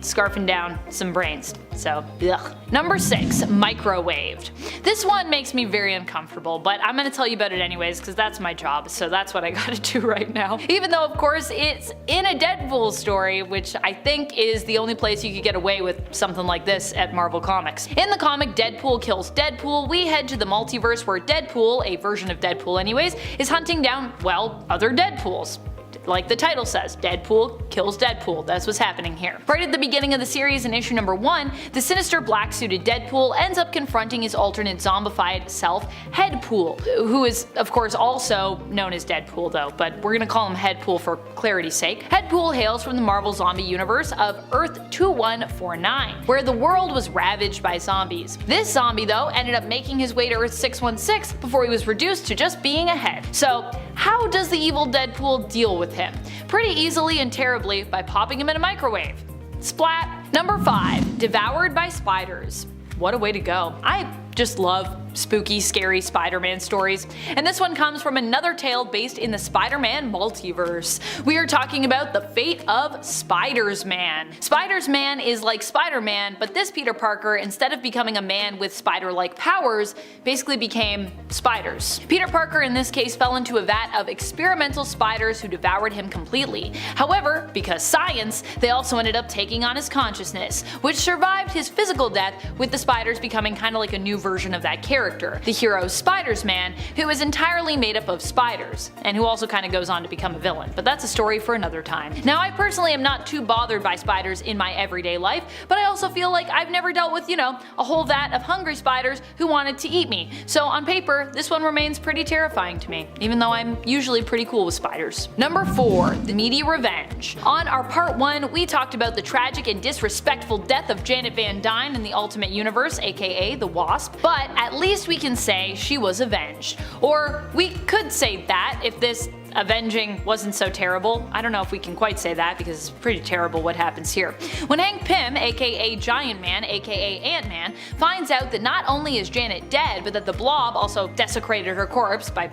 scarfing down some brains. So, ugh. Number 6. Microwaved. This one makes me very uncomfortable, but I'm gonna tell you about it anyways because that's my job, so that's what I gotta do right now. Even though, of course, it's in a Deadpool story, which I think is the only place you could get away with something like this at Marvel Comics. In the comic Deadpool Kills Deadpool, we head to the multiverse where Deadpool, a version of Deadpool anyways, is hunting down, well, other Deadpools. Like the title says, Deadpool kills Deadpool. That's what's happening here. Right at the beginning of the series in issue number 1, the sinister black-suited Deadpool ends up confronting his alternate zombified self, Headpool, who is of course also known as Deadpool though, but we're gonna call him Headpool for clarity's sake. Headpool hails from the Marvel zombie universe of Earth 2149, where the world was ravaged by zombies. This zombie though ended up making his way to Earth 616 before he was reduced to just being a head. So how does the evil Deadpool deal with him? Pretty easily and terribly by popping him in a microwave. Splat! Number 5. Devoured by spiders. What a way to go. I just love spooky, scary Spider-Man stories, and this one comes from another tale based in the Spider-Man multiverse. We are talking about the fate of Spiders-Man. Spiders-Man is like Spider-Man, but this Peter Parker, instead of becoming a man with spider-like powers, basically became spiders. Peter Parker in this case fell into a vat of experimental spiders who devoured him completely. However, because science, they also ended up taking on his consciousness, which survived his physical death, with the spiders becoming kind of like a new version of that character. The hero Spiders-Man, who is entirely made up of spiders, and who also kind of goes on to become a villain, but that's a story for another time. Now, I personally am not too bothered by spiders in my everyday life, but I also feel like I've never dealt with, a whole vat of hungry spiders who wanted to eat me. So on paper, this one remains pretty terrifying to me, even though I'm usually pretty cool with spiders. Number 4. The Meaty Revenge. On our part 1, we talked about the tragic and disrespectful death of Janet Van Dyne in the Ultimate Universe, aka the Wasp, but at least we can say she was avenged. Or we could say that if this avenging wasn't so terrible. I don't know if we can quite say that because it's pretty terrible what happens here. When Hank Pym, aka Giant Man, aka AntMan, finds out that not only is Janet dead, but that the Blob also desecrated her corpse by,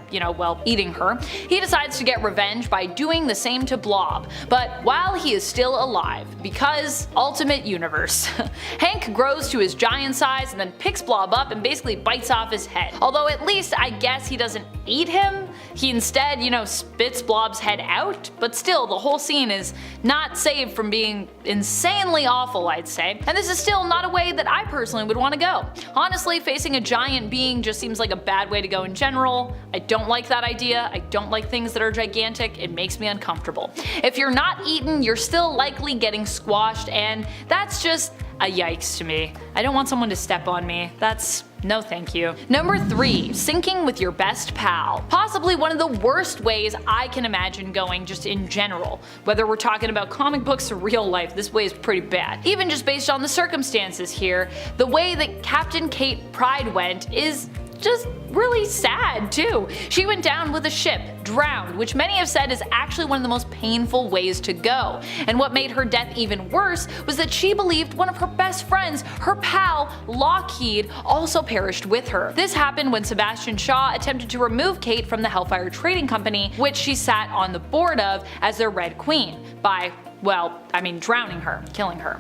eating her, he decides to get revenge by doing the same to Blob. But while he is still alive, because Ultimate Universe, Hank grows to his giant size and then picks Blob up and basically bites off his head. Although at least I guess he doesn't eat him. he instead, spits Blob's head out, but still the whole scene is not saved from being insanely awful, I'd say. And this is still not a way that I personally would want to go. Honestly, facing a giant being just seems like a bad way to go in general. I don't like that idea. I don't like things that are gigantic. It makes me uncomfortable. If you're not eaten, you're still likely getting squashed, and that's just a yikes to me. I don't want someone to step on me. That's no thank you. Number 3, syncing with your best pal. Possibly one of the worst ways I can imagine going just in general. Whether we're talking about comic books or real life, this way is pretty bad. Even just based on the circumstances here, the way that Captain Kate Pride went is just really sad too. She went down with a ship, drowned, which many have said is actually one of the most painful ways to go. And what made her death even worse was that she believed one of her best friends, her pal Lockheed, also perished with her. This happened when Sebastian Shaw attempted to remove Kate from the Hellfire Trading Company, which she sat on the board of as their Red Queen, by, drowning her, killing her.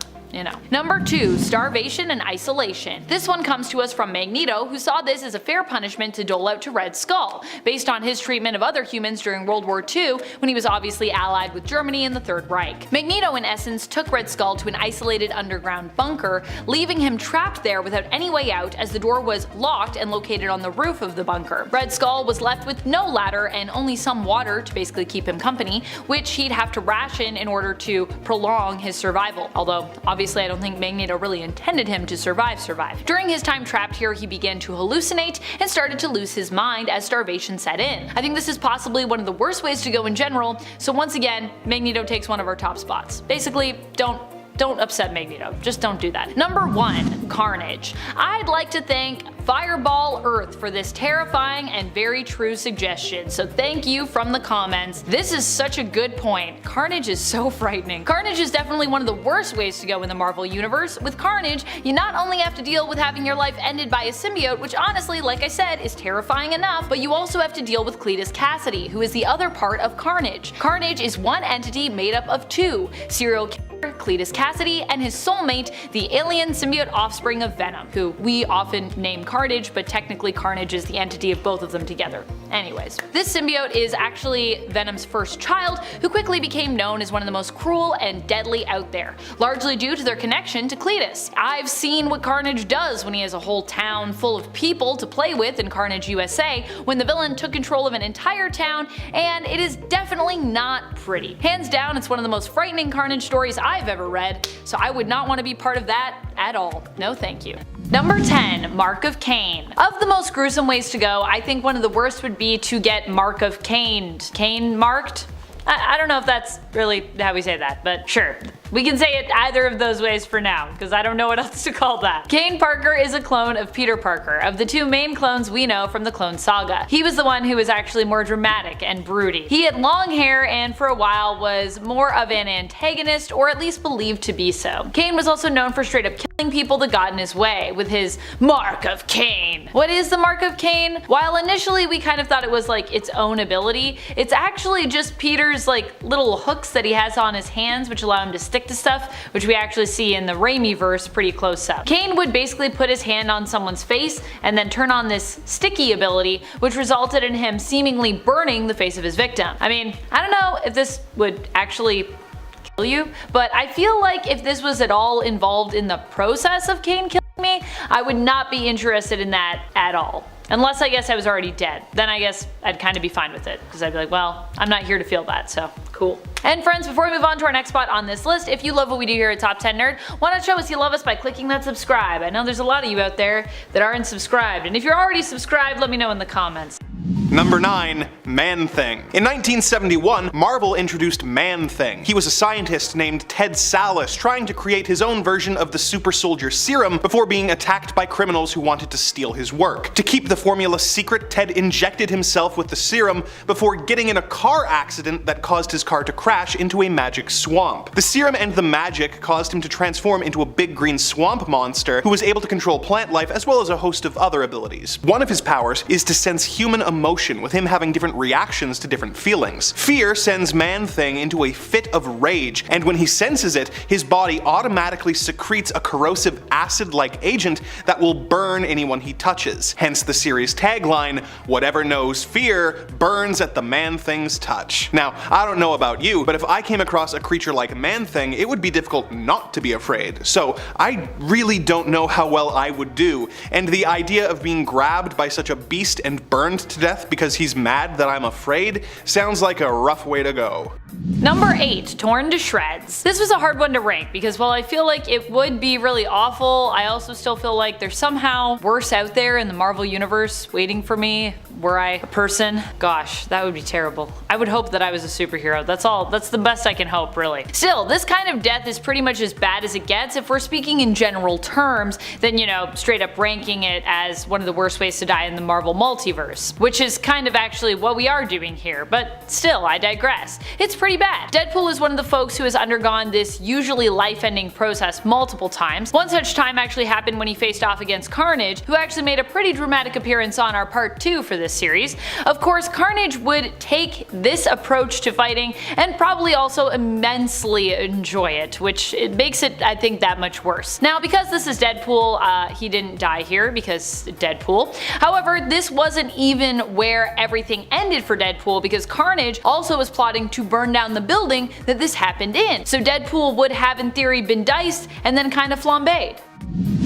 Number 2, starvation and isolation. This one comes to us from Magneto, who saw this as a fair punishment to dole out to Red Skull, based on his treatment of other humans during World War II, when he was obviously allied with Germany in the Third Reich. Magneto, in essence, took Red Skull to an isolated underground bunker, leaving him trapped there without any way out, as the door was locked and located on the roof of the bunker. Red Skull was left with no ladder and only some water to basically keep him company, which he'd have to ration in order to prolong his survival, although obviously I don't think Magneto really intended him to survive. During his time trapped here, he began to hallucinate and started to lose his mind as starvation set in. I think this is possibly one of the worst ways to go in general, so once again, Magneto takes one of our top spots. Basically, don't upset Magneto. Just don't do that. Number 1, Carnage. I'd like to thank Fireball Earth for this terrifying and very true suggestion, so thank you from the comments. This is such a good point. Carnage is so frightening. Carnage is definitely one of the worst ways to go in the Marvel Universe. With Carnage, you not only have to deal with having your life ended by a symbiote, which honestly, like I said, is terrifying enough, but you also have to deal with Cletus Cassidy, who is the other part of Carnage. Carnage is one entity made up of 2, serial killer Cletus Cassidy and his soulmate, the alien symbiote offspring of Venom, who we often name Carnage, but technically Carnage is the entity of both of them together. Anyways, this symbiote is actually Venom's first child, who quickly became known as one of the most cruel and deadly out there, largely due to their connection to Cletus. I've seen what Carnage does when he has a whole town full of people to play with in Carnage USA, when the villain took control of an entire town, and it is definitely not pretty. Hands down, it's one of the most frightening Carnage stories I've ever read, so I would not want to be part of that at all. No thank you. Number 10, Mark of Cain. Of the most gruesome ways to go, I think one of the worst would be to get Mark of Cain. Cain marked? I don't know if that's really how we say that, but sure. We can say it either of those ways for now, because I don't know what else to call that. Cain Parker is a clone of Peter Parker, of the 2 main clones we know from the Clone Saga. He was the one who was actually more dramatic and broody. He had long hair and for a while was more of an antagonist, or at least believed to be so. Cain was also known for straight up killing people that got in his way, with his Mark of Cain. What is the Mark of Cain? While initially we kind of thought it was like its own ability, it's actually just Peter's like little hooks that he has on his hands, which allow him to stick to stuff, which we actually see in the Raimi verse pretty close up. Cain would basically put his hand on someone's face and then turn on this sticky ability, which resulted in him seemingly burning the face of his victim. I mean, I don't know if this would actually kill you, but I feel like if this was at all involved in the process of Cain killing me, I would not be interested in that at all. Unless I guess I was already dead. Then I guess I'd kind of be fine with it, because I'd be like, well, I'm not here to feel that, so cool. And friends, before we move on to our next spot on this list, if you love what we do here at Top 10 Nerd, why not show us you love us by clicking that subscribe? I know there's a lot of you out there that aren't subscribed, and if you're already subscribed, let me know in the comments. Number 9, Man-Thing. In 1971, Marvel introduced Man-Thing. He was a scientist named Ted Sallis trying to create his own version of the super soldier serum before being attacked by criminals who wanted to steal his work. To keep the formula secret, Ted injected himself with the serum before getting in a car accident that caused his car to crash into a magic swamp. The serum and the magic caused him to transform into a big green swamp monster who was able to control plant life as well as a host of other abilities. One of his powers is to sense human emotions emotion, with him having different reactions to different feelings. Fear sends Man-Thing into a fit of rage, and when he senses it, his body automatically secretes a corrosive acid-like agent that will burn anyone he touches. Hence the series tagline, "Whatever knows fear burns at the Man-Thing's touch." Now, I don't know about you, but if I came across a creature like Man-Thing, it would be difficult not to be afraid. So I really don't know how well I would do, and the idea of being grabbed by such a beast and burned to death because he's mad that I'm afraid sounds like a rough way to go. Number 8, torn to shreds. This was a hard one to rank because while I feel like it would be really awful, I also still feel like there's somehow worse out there in the Marvel Universe waiting for me were I a person. Gosh, that would be terrible. I would hope that I was a superhero. That's the best I can hope, really. Still, this kind of death is pretty much as bad as it gets if we're speaking in general terms than, straight up ranking it as one of the worst ways to die in the Marvel multiverse, which is kind of actually what we are doing here, but still, I digress. It's pretty bad. Deadpool is one of the folks who has undergone this usually life-ending process multiple times. One such time actually happened when he faced off against Carnage, who actually made a pretty dramatic appearance on our part 2 for this series. Of course, Carnage would take this approach to fighting and probably also immensely enjoy it, which it makes it, I think, that much worse. Now, because this is Deadpool, he didn't die here because Deadpool. However, this wasn't even where everything ended for Deadpool because Carnage also was plotting to burn down the building that this happened in. So Deadpool would have in theory been diced and then kind of flambéed.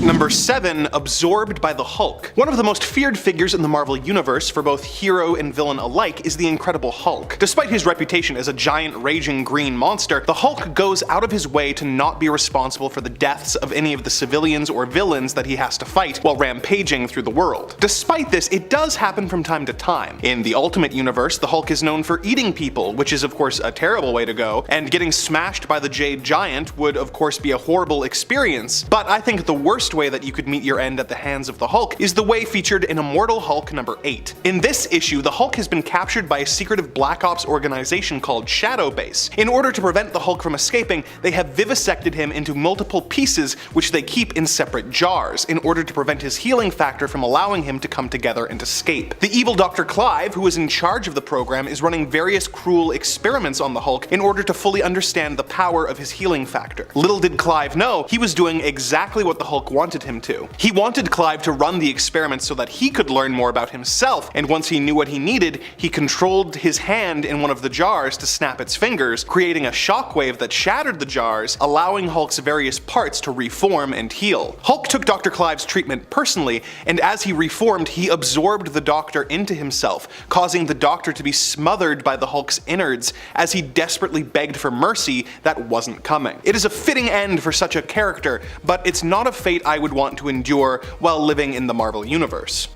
Number 7, absorbed by the Hulk. One of the most feared figures in the Marvel Universe for both hero and villain alike is the Incredible Hulk. Despite his reputation as a giant raging green monster, the Hulk goes out of his way to not be responsible for the deaths of any of the civilians or villains that he has to fight while rampaging through the world. Despite this, it does happen from time to time. In the Ultimate Universe, the Hulk is known for eating people, which is of course a terrible way to go, and getting smashed by the Jade Giant would of course be a horrible experience, but I think the worst way that you could meet your end at the hands of the Hulk is the way featured in Immortal Hulk number 8. In this issue, the Hulk has been captured by a secretive Black Ops organization called Shadow Base. In order to prevent the Hulk from escaping, they have vivisected him into multiple pieces which they keep in separate jars, in order to prevent his healing factor from allowing him to come together and escape. The evil Dr. Clive, who is in charge of the program, is running various cruel experiments on the Hulk in order to fully understand the power of his healing factor. Little did Clive know, he was doing exactly what the Hulk wanted him to. He wanted Clive to run the experiment so that he could learn more about himself, and once he knew what he needed, he controlled his hand in one of the jars to snap its fingers, creating a shockwave that shattered the jars, allowing Hulk's various parts to reform and heal. Hulk took Dr. Clive's treatment personally, and as he reformed, he absorbed the Doctor into himself, causing the Doctor to be smothered by the Hulk's innards as he desperately begged for mercy that wasn't coming. It is a fitting end for such a character, but it's not a fate I would want to endure while living in the Marvel Universe.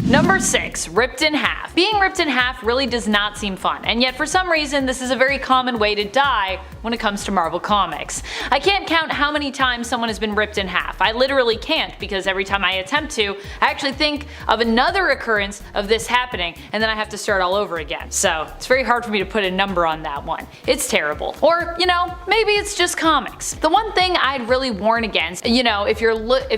Number 6, ripped in half. Being ripped in half really does not seem fun, and yet for some reason this is a very common way to die when it comes to Marvel Comics. I can't count how many times someone has been ripped in half. I literally can't, because every time I attempt to, I actually think of another occurrence of this happening, and then I have to start all over again. So it's very hard for me to put a number on that one. It's terrible. Or, maybe it's just comics. The one thing I'd really warn against, if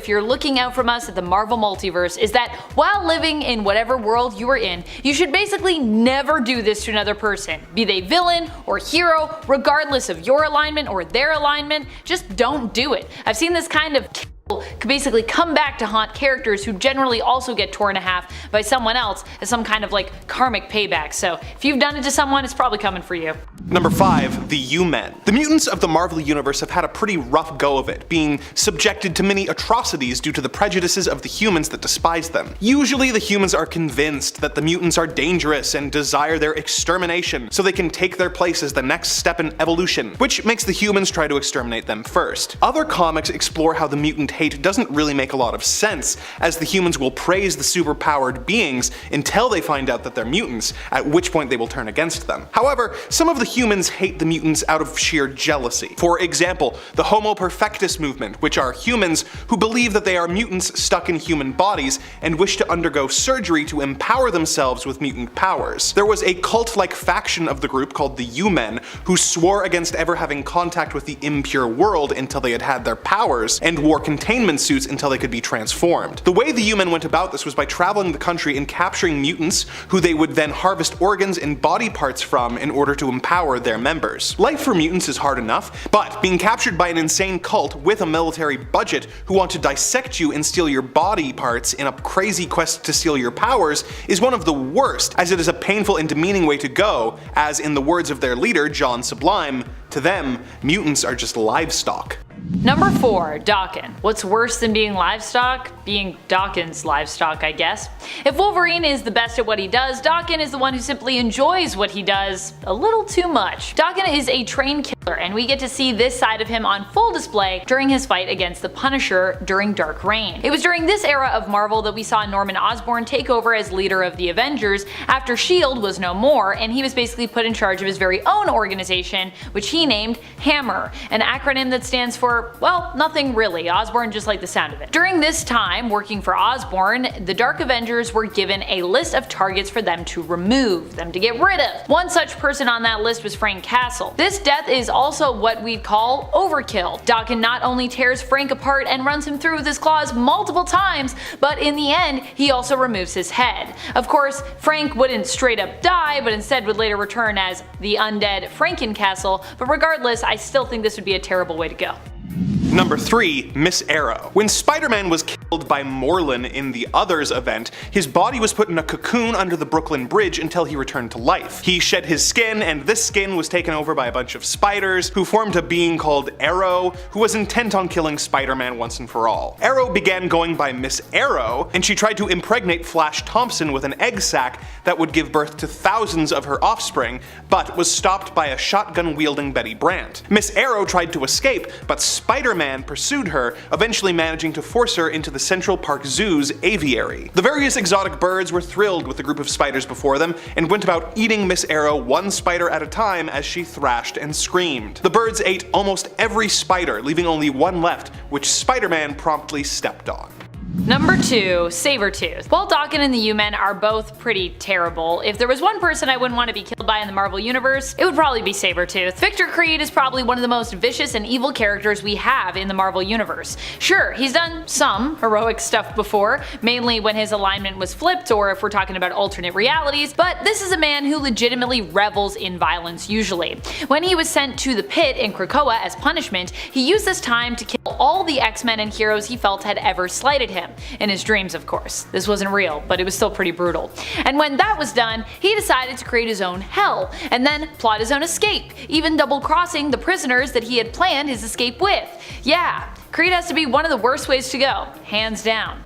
you're looking out from us at the Marvel Multiverse, is that while living in whatever world you are in, you should basically never do this to another person, be they villain or hero, regardless of your alignment or their alignment. Just don't do it. I've seen this kind of could basically come back to haunt characters who generally also get torn in half by someone else as some kind of karmic payback, so if you've done it to someone, it's probably coming for you. Number 5, the U-Men. The mutants of the Marvel Universe have had a pretty rough go of it, being subjected to many atrocities due to the prejudices of the humans that despise them. Usually the humans are convinced that the mutants are dangerous and desire their extermination, so they can take their place as the next step in evolution, which makes the humans try to exterminate them first. Other comics explore how the mutant hate doesn't really make a lot of sense, as the humans will praise the superpowered beings until they find out that they're mutants, at which point they will turn against them. However, some of the humans hate the mutants out of sheer jealousy. For example, the Homo Perfectus movement, which are humans who believe that they are mutants stuck in human bodies and wish to undergo surgery to empower themselves with mutant powers. There was a cult-like faction of the group called the U-Men who swore against ever having contact with the impure world until they had had their powers, and wore containment suits until they could be transformed. The way the U-Men went about this was by traveling the country and capturing mutants who they would then harvest organs and body parts from in order to empower their members. Life for mutants is hard enough, but being captured by an insane cult with a military budget who want to dissect you and steal your body parts in a crazy quest to steal your powers is one of the worst, as it is a painful and demeaning way to go, as in the words of their leader, John Sublime, to them, mutants are just livestock. Number 4. Dawkin. What's worse than being livestock? Being Dawkin's livestock, I guess. If Wolverine is the best at what he does, Dawkin is the one who simply enjoys what he does a little too much. Dawkin is a trained killer, and we get to see this side of him on full display during his fight against the Punisher during Dark Reign. It was during this era of Marvel that we saw Norman Osborn take over as leader of the Avengers after S.H.I.E.L.D. was no more, and he was basically put in charge of his very own organization, which he named HAMMER, an acronym that stands for, well, nothing really. Osborn just liked the sound of it. During this time, working for Osborn, the Dark Avengers were given a list of targets for them to remove, them to get rid of. One such person on that list was Frank Castle. This death is also what we'd call overkill. Dawkin not only tears Frank apart and runs him through with his claws multiple times, but in the end, he also removes his head. Of course, Frank wouldn't straight up die, but instead would later return as the undead Frankencastle, but regardless, I still think this would be a terrible way to go. Number 3. Miss Arrow. When Spider-Man was killed by Morlun in the Others event, his body was put in a cocoon under the Brooklyn Bridge until he returned to life. He shed his skin, and this skin was taken over by a bunch of spiders, who formed a being called Arrow, who was intent on killing Spider-Man once and for all. Arrow began going by Miss Arrow, and she tried to impregnate Flash Thompson with an egg sac that would give birth to thousands of her offspring, but was stopped by a shotgun-wielding Betty Brant. Miss Arrow tried to escape, but Spider-Man pursued her, eventually managing to force her into the Central Park Zoo's aviary. The various exotic birds were thrilled with the group of spiders before them, and went about eating Miss Arrow one spider at a time as she thrashed and screamed. The birds ate almost every spider, leaving only one left, which Spider-Man promptly stepped on. Number 2. Sabertooth. While Dawkin and the U-Men are both pretty terrible, if there was one person I wouldn't want to be killed by in the Marvel Universe, it would probably be Sabertooth. Victor Creed is probably one of the most vicious and evil characters we have in the Marvel Universe. Sure, he's done some heroic stuff before, mainly when his alignment was flipped or if we're talking about alternate realities, but this is a man who legitimately revels in violence usually. When he was sent to the pit in Krakoa as punishment, he used this time to kill all the X-Men and heroes he felt had ever slighted him. In his dreams, of course. This wasn't real, but it was still pretty brutal. And when that was done, he decided to create his own hell, and then plot his own escape, even double-crossing the prisoners that he had planned his escape with. Yeah, Creed has to be one of the worst ways to go, hands down.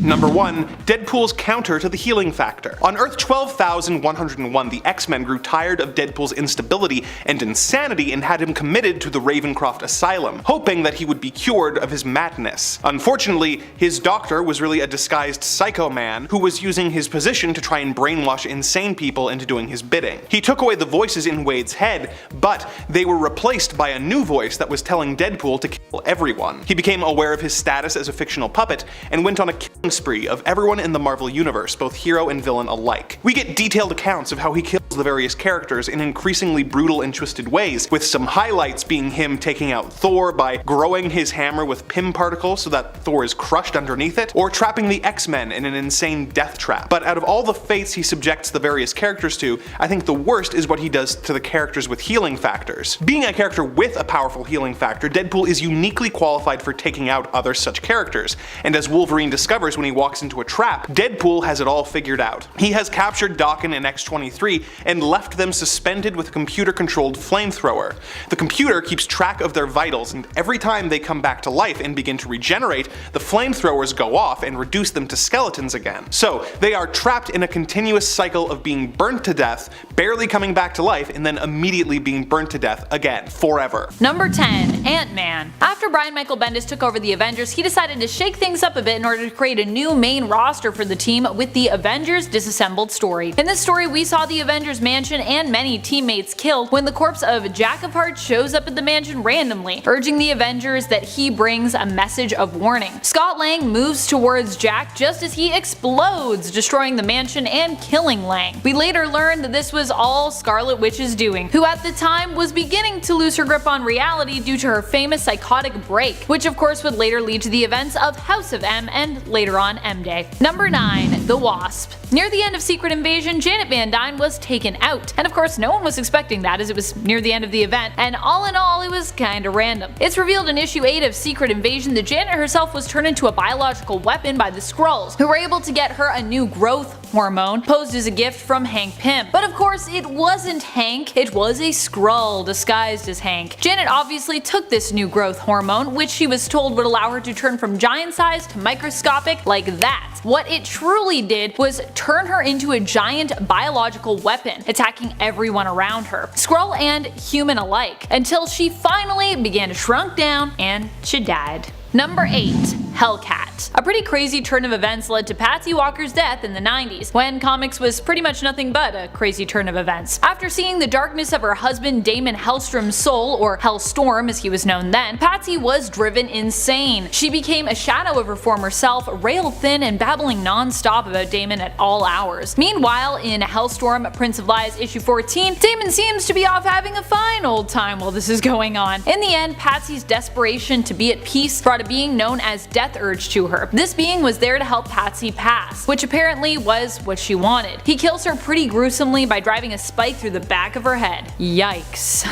Number 1. Deadpool's counter to the healing factor. On Earth 12,101, the X-Men grew tired of Deadpool's instability and insanity and had him committed to the Ravencroft Asylum, hoping that he would be cured of his madness. Unfortunately, his doctor was really a disguised psycho man who was using his position to try and brainwash insane people into doing his bidding. He took away the voices in Wade's head, but they were replaced by a new voice that was telling Deadpool to kill everyone. He became aware of his status as a fictional puppet and went on a killing spree of everyone in the Marvel Universe, both hero and villain alike. We get detailed accounts of how he kills the various characters in increasingly brutal and twisted ways, with some highlights being him taking out Thor by growing his hammer with Pym particles so that Thor is crushed underneath it, or trapping the X-Men in an insane death trap. But out of all the fates he subjects the various characters to, I think the worst is what he does to the characters with healing factors. Being a character with a powerful healing factor, Deadpool is uniquely qualified for taking out other such characters, and as Wolverine discovers when he walks into a trap, Deadpool has it all figured out. He has captured Dawkin and X-23 and left them suspended with a computer-controlled flamethrower. The computer keeps track of their vitals, and every time they come back to life and begin to regenerate, the flamethrowers go off and reduce them to skeletons again. So they are trapped in a continuous cycle of being burnt to death, barely coming back to life, and then immediately being burnt to death again, forever. Number 10. Ant-Man. After Brian Michael Bendis took over the Avengers, he decided to shake things up a bit in order to create a new main roster for the team with the Avengers Disassembled story. In this story, we saw the Avengers Avengers mansion and many teammates killed when the corpse of Jack of Hearts shows up at the mansion randomly, urging the Avengers that he brings a message of warning. Scott Lang moves towards Jack just as he explodes, destroying the mansion and killing Lang. We later learned that this was all Scarlet Witch's doing, who at the time was beginning to lose her grip on reality due to her famous psychotic break, which of course would later lead to the events of House of M and later on M-Day. Number 9. The Wasp. Near the end of Secret Invasion, Janet Van Dyne was taken out, and of course no one was expecting that as it was near the end of the event, and all in all it was kinda random. It's revealed in issue 8 of Secret Invasion that Janet herself was turned into a biological weapon by the Skrulls, who were able to get her a new growth hormone posed as a gift from Hank Pym. But of course it wasn't Hank, it was a Skrull disguised as Hank. Janet obviously took this new growth hormone, which she was told would allow her to turn from giant size to microscopic like that. What it truly did was turn her into a giant biological weapon, attacking everyone around her, Skrull and human alike, until she finally began to shrunk down and she died. Number 8. Hellcat. A pretty crazy turn of events led to Patsy Walker's death in the 90s, when comics was pretty much nothing but a crazy turn of events. After seeing the darkness of her husband Damon Hellstrom's soul, or Hellstorm as he was known then, Patsy was driven insane. She became a shadow of her former self, rail thin and babbling non-stop about Damon at all hours. Meanwhile, in Hellstorm Prince of Lies issue 14, Damon seems to be off having a fine old time while this is going on. In the end, Patsy's desperation to be at peace brought a being known as Death Urge to her. This being was there to help Patsy pass, which apparently was what she wanted. He kills her pretty gruesomely by driving a spike through the back of her head. Yikes.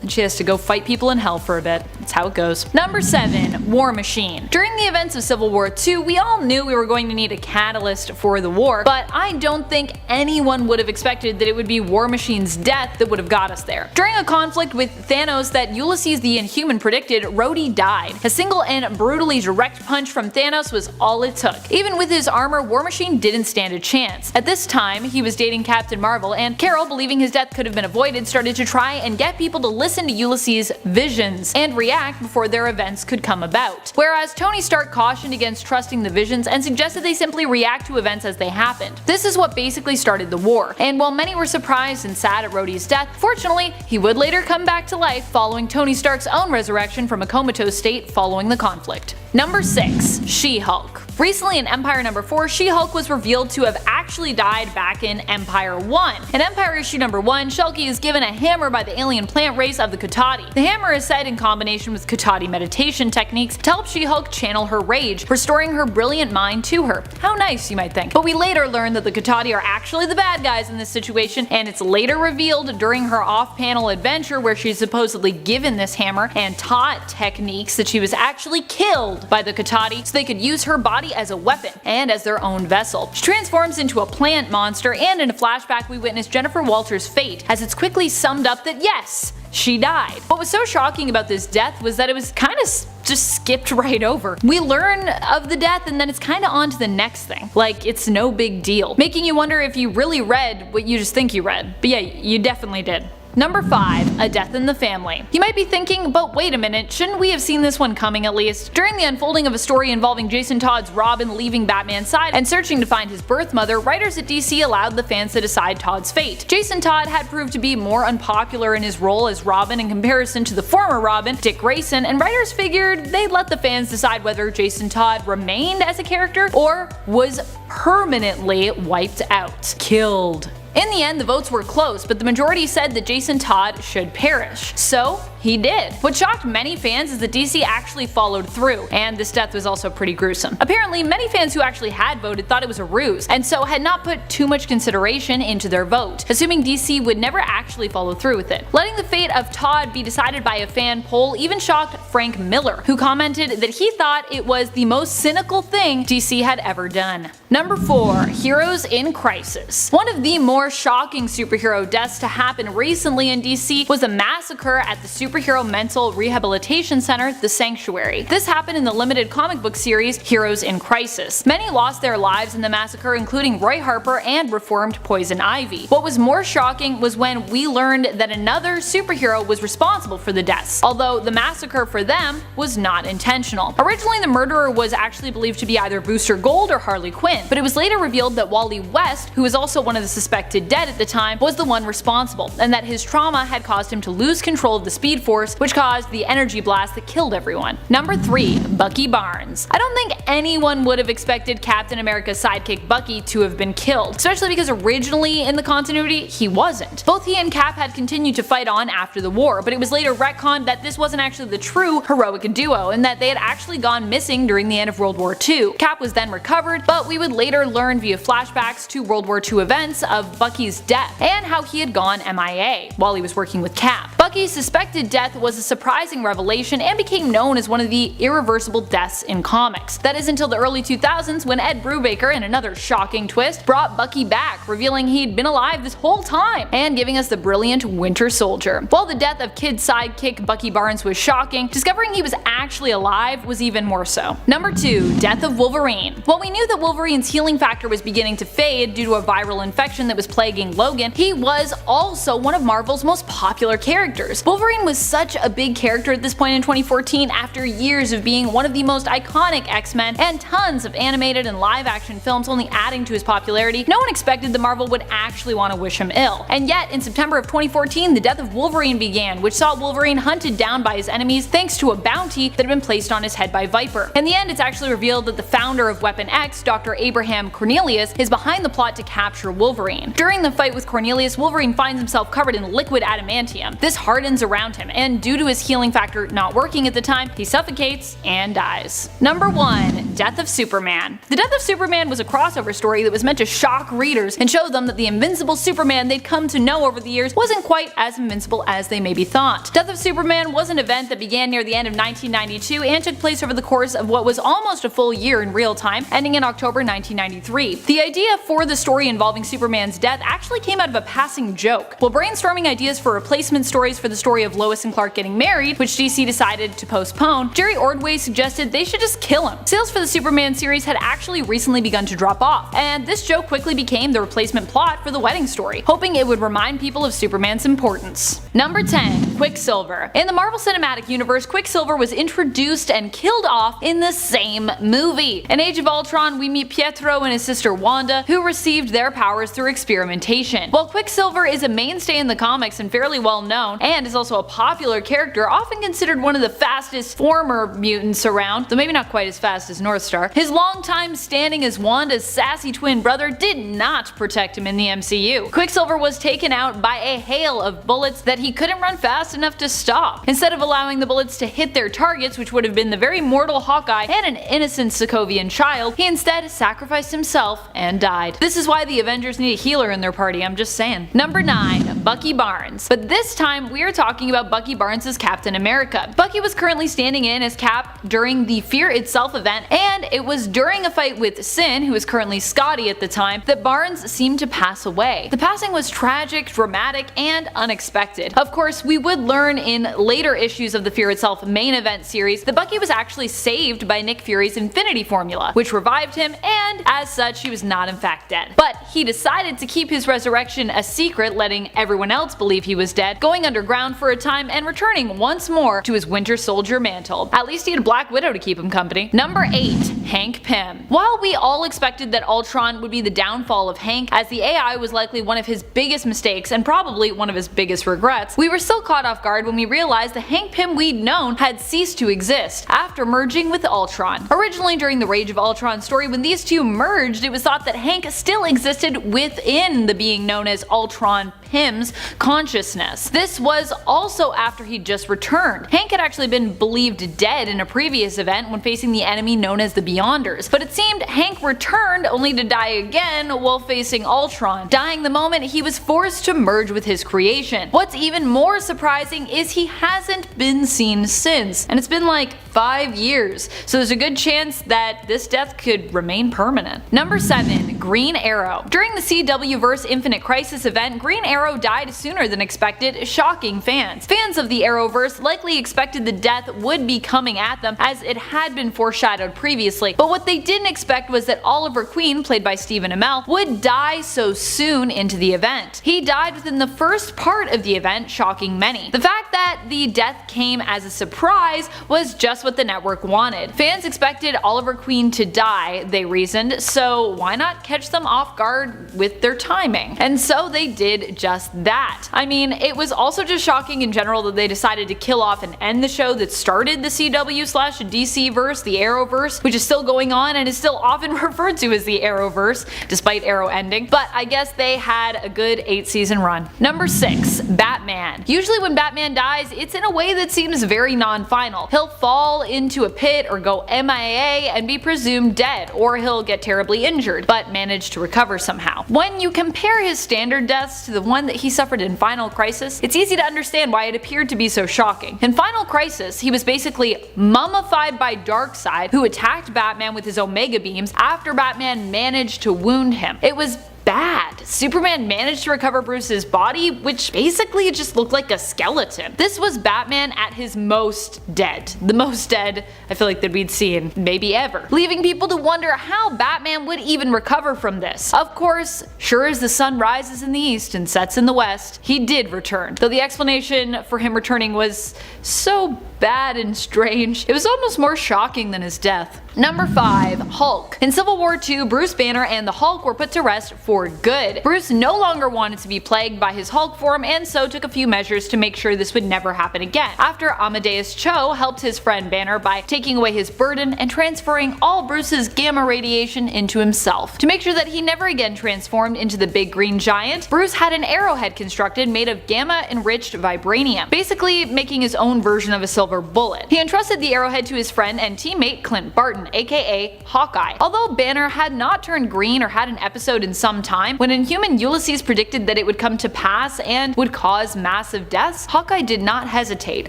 And she has to go fight people in hell for a bit. That's how it goes. Number 7. War Machine. During the events of Civil War II, we all knew we were going to need a catalyst for the war, but I don't think anyone would have expected that it would be War Machine's death that would have got us there. During a conflict with Thanos that Ulysses the Inhuman predicted, Rhodey died. A single and brutally direct punch from Thanos was all it took. Even with his armor, War Machine didn't stand a chance. At this time, he was dating Captain Marvel, and Carol, believing his death could have been avoided, started to try and get people to listen to Ulysses' visions and react before their events could come about. Whereas Tony Stark cautioned against trusting the visions and suggested they simply react to events as they happened. This is what basically started the war, and while many were surprised and sad at Rhodey's death, fortunately he would later come back to life following Tony Stark's own resurrection from a comatose state following the conflict. Number 6. She-Hulk. Recently in Empire number 4, She-Hulk was revealed to have actually died back in Empire 1. In Empire issue number 1, Shulky is given a hammer by the alien plant race of the Kotati. The hammer is said in combination with Kotati meditation techniques to help She-Hulk channel her rage, restoring her brilliant mind to her. How nice, you might think. But we later learn that the Kotati are actually the bad guys in this situation, and it's later revealed during her off-panel adventure where she's supposedly given this hammer and taught techniques that she was actually killed by the Kotati so they could use her body as a weapon and as their own vessel. She transforms into a plant monster, and in a flashback we witness Jennifer Walters' fate as it's quickly summed up that yes, she died. What was so shocking about this death was that it was kinda just skipped right over. We learn of the death and then it's kinda on to the next thing. Like, it's no big deal. Making you wonder if you really read what you just think you read. But yeah, you definitely did. Number 5. A Death in the Family. You might be thinking, but wait a minute, shouldn't we have seen this one coming at least? During the unfolding of a story involving Jason Todd's Robin leaving Batman's side and searching to find his birth mother, writers at DC allowed the fans to decide Todd's fate. Jason Todd had proved to be more unpopular in his role as Robin in comparison to the former Robin, Dick Grayson, and writers figured they'd let the fans decide whether Jason Todd remained as a character or was permanently wiped out. Killed. In the end, the votes were close, but the majority said that Jason Todd should perish. So, he did. What shocked many fans is that DC actually followed through, and this death was also pretty gruesome. Apparently, many fans who actually had voted thought it was a ruse, and so had not put too much consideration into their vote, assuming DC would never actually follow through with it. Letting the fate of Todd be decided by a fan poll even shocked Frank Miller, who commented that he thought it was the most cynical thing DC had ever done. Number 4. Heroes in Crisis. One of the more shocking superhero deaths to happen recently in DC was a massacre at the superhero mental rehabilitation center, the Sanctuary. This happened in the limited comic book series Heroes in Crisis. Many lost their lives in the massacre, including Roy Harper and reformed Poison Ivy. What was more shocking was when we learned that another superhero was responsible for the deaths, although the massacre for them was not intentional. Originally, the murderer was actually believed to be either Booster Gold or Harley Quinn, but it was later revealed that Wally West, who was also one of the suspected dead at the time, was the one responsible, and that his trauma had caused him to lose control of the Speed Force, which caused the energy blast that killed everyone. Number 3. Bucky Barnes. I don't think anyone would have expected Captain America's sidekick Bucky to have been killed, especially because originally in the continuity he wasn't. Both he and Cap had continued to fight on after the war, but it was later retconned that this wasn't actually the true heroic duo and that they had actually gone missing during the end of World War II. Cap was then recovered, but we would later learn via flashbacks to World War II events of Bucky's death and how he had gone MIA while he was working with Cap. Bucky's suspected death was a surprising revelation and became known as one of the irreversible deaths in comics. That is until the early 2000s when Ed Brubaker, in another shocking twist, brought Bucky back, revealing he'd been alive this whole time and giving us the brilliant Winter Soldier. While the death of kid sidekick Bucky Barnes was shocking, discovering he was actually alive was even more so. Number 2. Death of Wolverine. While we knew that Wolverine's healing factor was beginning to fade due to a viral infection that was plaguing Logan, he was also one of Marvel's most popular characters. Wolverine was such a big character at this point in 2014 after years of being one of the most iconic X-Men and tons of animated and live action films only adding to his popularity. No one expected that Marvel would actually want to wish him ill. And yet, in September of 2014, the death of Wolverine began, which saw Wolverine hunted down by his enemies thanks to a bounty that had been placed on his head by Viper. In the end, it's actually revealed that the founder of Weapon X, Dr. Abraham Cornelius, is behind the plot to capture Wolverine. During the fight with Cornelius, Wolverine finds himself covered in liquid adamantium. This hardens around him, and due to his healing factor not working at the time, he suffocates and dies. Number 1. Death of Superman. The Death of Superman was a crossover story that was meant to shock readers and show them that the invincible Superman they'd come to know over the years wasn't quite as invincible as they maybe thought. Death of Superman was an event that began near the end of 1992 and took place over the course of what was almost a full year in real time, ending in October 1993. The idea for the story involving Superman's death actually came out of a passing joke. While brainstorming ideas for replacement stories for the story of Lois and Clark getting married, which DC decided to postpone, Jerry Ordway suggested they should just kill him. Sales for the Superman series had actually recently begun to drop off, and this joke quickly became the replacement plot for the wedding story, hoping it would remind people of Superman's importance. Number 10. Quicksilver. In the Marvel Cinematic Universe, Quicksilver was introduced and killed off in the same movie. In Age of Ultron, we meet Pietro and his sister Wanda, who received their powers through experimentation. While Quicksilver is a mainstay in the comics and fairly well known, and is also a popular character, often considered one of the fastest former mutants around, though maybe not quite as fast as Northstar, his long time standing as Wanda's sassy twin brother did not protect him in the MCU. Quicksilver was taken out by a hail of bullets that he couldn't run fast enough to stop. Instead of allowing the bullets to hit their targets, which would have been the very mortal Hawkeye and an innocent Sokovian child, he instead sacrificed himself and died. This is why the Avengers need a healer in their party, I'm just saying. Number 9. Bucky Barnes. But this time we are talking about Bucky Barnes as Captain America. Bucky was currently standing in as Cap during the Fear Itself event, and it was during a fight with Sin, who is currently Scotty at the time, that Barnes seemed to pass away. The passing was tragic, dramatic, and unexpected. Of course, we would learn in later issues of the Fear Itself main event series that Bucky was actually saved by Nick Fury's Infinity Formula, which revived him, and as such he was not in fact dead. But he decided to keep his resurrection a secret, letting everyone else believe he was dead, going underground for a time and returning once more to his Winter Soldier mantle. At least he had Black Widow to keep him company. Number 8. Hank Pym. While we all expected that Ultron would be the downfall of Hank, as the AI was likely one of his biggest mistakes and probably one of his biggest regrets, we were still caught off guard when we realized the Hank Pym we'd known had ceased to exist after merging with Ultron. Originally during the Rage of Ultron story, when these two merged, it was thought that Hank still existed within the being known as Ultron Pym's consciousness. This was also after he'd just returned. Hank had actually been believed dead in a previous event when facing the enemy known as the Beyonders, but it seemed Hank returned only to die again while facing Ultron, dying the moment he was forced to merge with his creation. What's even more surprising is he hasn't been seen since, and it's been like 5 years, so there's a good chance that this death could remain permanent. Number 7. Green Arrow. During the CW-verse Infinite Crisis event, Green Arrow Arrow died sooner than expected, shocking fans. Fans of the Arrowverse likely expected the death would be coming at them as it had been foreshadowed previously, but what they didn't expect was that Oliver Queen, played by Stephen Amell, would die so soon into the event. He died within the first part of the event, shocking many. The fact that the death came as a surprise was just what the network wanted. Fans expected Oliver Queen to die, they reasoned, so why not catch them off guard with their timing? And so they did just that. I mean, it was also just shocking in general that they decided to kill off and end the show that started the CW/DC verse, the Arrowverse, which is still going on and is still often referred to as the Arrowverse, despite Arrow ending, but I guess they had a good 8-season run. Number 6. Batman. Usually when Batman dies, it's in a way that seems very non-final. He'll fall into a pit or go MIA and be presumed dead, or he'll get terribly injured, but manage to recover somehow. When you compare his standard deaths to the one that he suffered in Final Crisis, it's easy to understand why it appeared to be so shocking. In Final Crisis, he was basically mummified by Darkseid, who attacked Batman with his Omega beams after Batman managed to wound him. It was bad. Superman managed to recover Bruce's body, which basically just looked like a skeleton. This was Batman at his most dead. The most dead I feel like that we'd seen maybe ever, leaving people to wonder how Batman would even recover from this. Of course, sure as the sun rises in the east and sets in the west, he did return, though the explanation for him returning was so bad and strange, it was almost more shocking than his death. Number 5. Hulk. In Civil War II, Bruce Banner and the Hulk were put to rest for good. Bruce no longer wanted to be plagued by his Hulk form and so took a few measures to make sure this would never happen again. After Amadeus Cho helped his friend Banner by taking away his burden and transferring all Bruce's gamma radiation into himself. To make sure that he never again transformed into the big green giant, Bruce had an arrowhead constructed made of gamma-enriched vibranium, basically making his own version of a silver bullet. He entrusted the arrowhead to his friend and teammate Clint Barton, aka Hawkeye. Although Banner had not turned green or had an episode in some time, when Inhuman Ulysses predicted that it would come to pass and would cause massive deaths, Hawkeye did not hesitate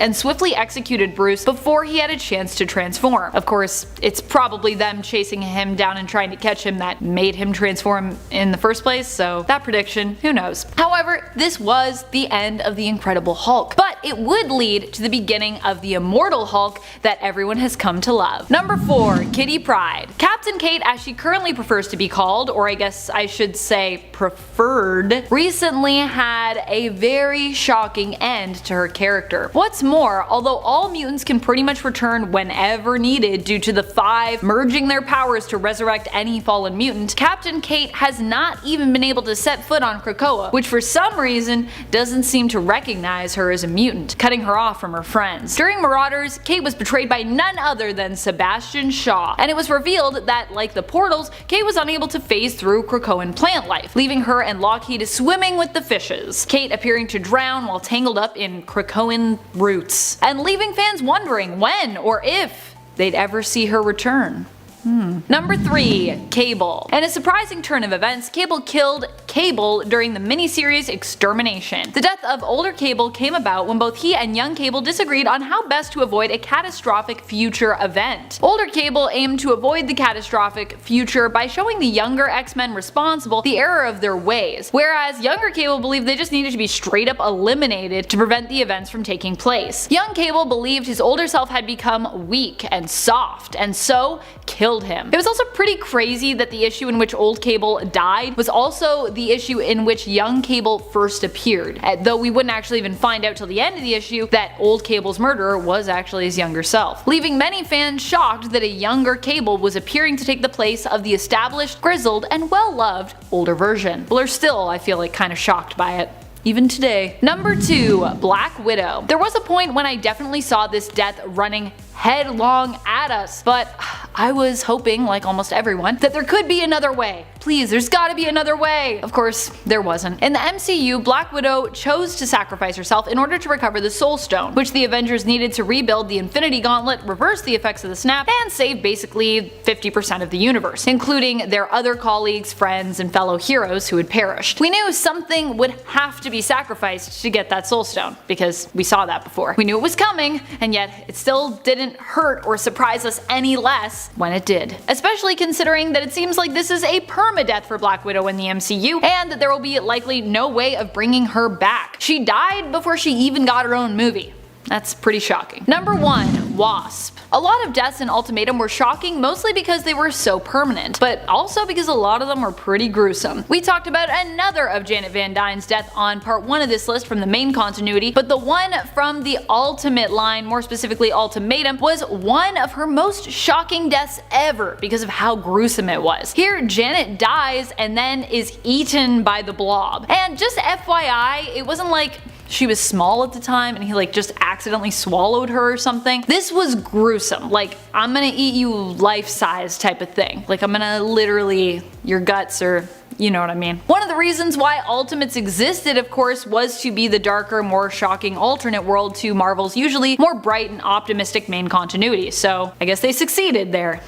and swiftly executed Bruce before he had a chance to transform. Of course, it's probably them chasing him down and trying to catch him that made him transform in the first place, so that prediction, who knows. However, this was the end of the Incredible Hulk, but it would lead to the beginning of the Immortal Hulk that everyone has come to love. Number 4. Kitty Pryde. Captain Kate, as she currently prefers to be called, or I guess I should say preferred, recently had a very shocking end to her character. What's more, although all mutants can pretty much return whenever needed due to the Five merging their powers to resurrect any fallen mutant, Captain Kate has not even been able to set foot on Krakoa, which for some reason doesn't seem to recognize her as a mutant, cutting her off from her friends. During Marauders, Kate was betrayed by none other than Sebastian Shaw, and it was revealed that, like the Portals, Kate was unable to phase through Krakoan plant life, leaving her and Lockheed swimming with the fishes, Kate appearing to drown while tangled up in Krakoan roots, and leaving fans wondering when or if they'd ever see her return. Number 3. Cable. In a surprising turn of events, Cable killed Cable during the miniseries Extermination. The death of older Cable came about when both he and young Cable disagreed on how best to avoid a catastrophic future event. Older Cable aimed to avoid the catastrophic future by showing the younger X-Men responsible the error of their ways, whereas younger Cable believed they just needed to be straight up eliminated to prevent the events from taking place. Young Cable believed his older self had become weak and soft, and so killed him. It was also pretty crazy that the issue in which old Cable died was also the issue in which young Cable first appeared, though we wouldn't actually even find out till the end of the issue that old Cable's murderer was actually his younger self, leaving many fans shocked that a younger Cable was appearing to take the place of the established, grizzled, and well-loved older version. People are still, I feel like, kind of shocked by it. Even today. Number 2. Black Widow. There was a point when I definitely saw this death running headlong at us, but I was hoping, like almost everyone, that there could be another way. Please, there's gotta be another way! Of course, there wasn't. In the MCU, Black Widow chose to sacrifice herself in order to recover the Soul Stone, which the Avengers needed to rebuild the Infinity Gauntlet, reverse the effects of the snap, and save basically 50% of the universe, including their other colleagues, friends, and fellow heroes who had perished. We knew something would have to be sacrificed to get that Soul Stone, because we saw that before. We knew it was coming, and yet it still didn't hurt or surprise us any less when it did. Especially considering that it seems like this is a permadeath for Black Widow in the MCU, and that there will be likely no way of bringing her back. She died before she even got her own movie. That's pretty shocking. Number 1. Wasp. A lot of deaths in Ultimatum were shocking, mostly because they were so permanent, but also because a lot of them were pretty gruesome. We talked about another of Janet Van Dyne's death on part 1 of this list from the main continuity, but the one from the Ultimate line, more specifically Ultimatum, was one of her most shocking deaths ever because of how gruesome it was. Here, Janet dies and then is eaten by the Blob. And just FYI, it wasn't like she was small at the time and he like just accidentally swallowed her or something. This was gruesome. Like, I'm gonna eat you life-size type of thing. Like, I'm gonna literally, your guts, or you know what I mean. One of the reasons why Ultimates existed, of course, was to be the darker, more shocking alternate world to Marvel's usually more bright and optimistic main continuity, so I guess they succeeded there.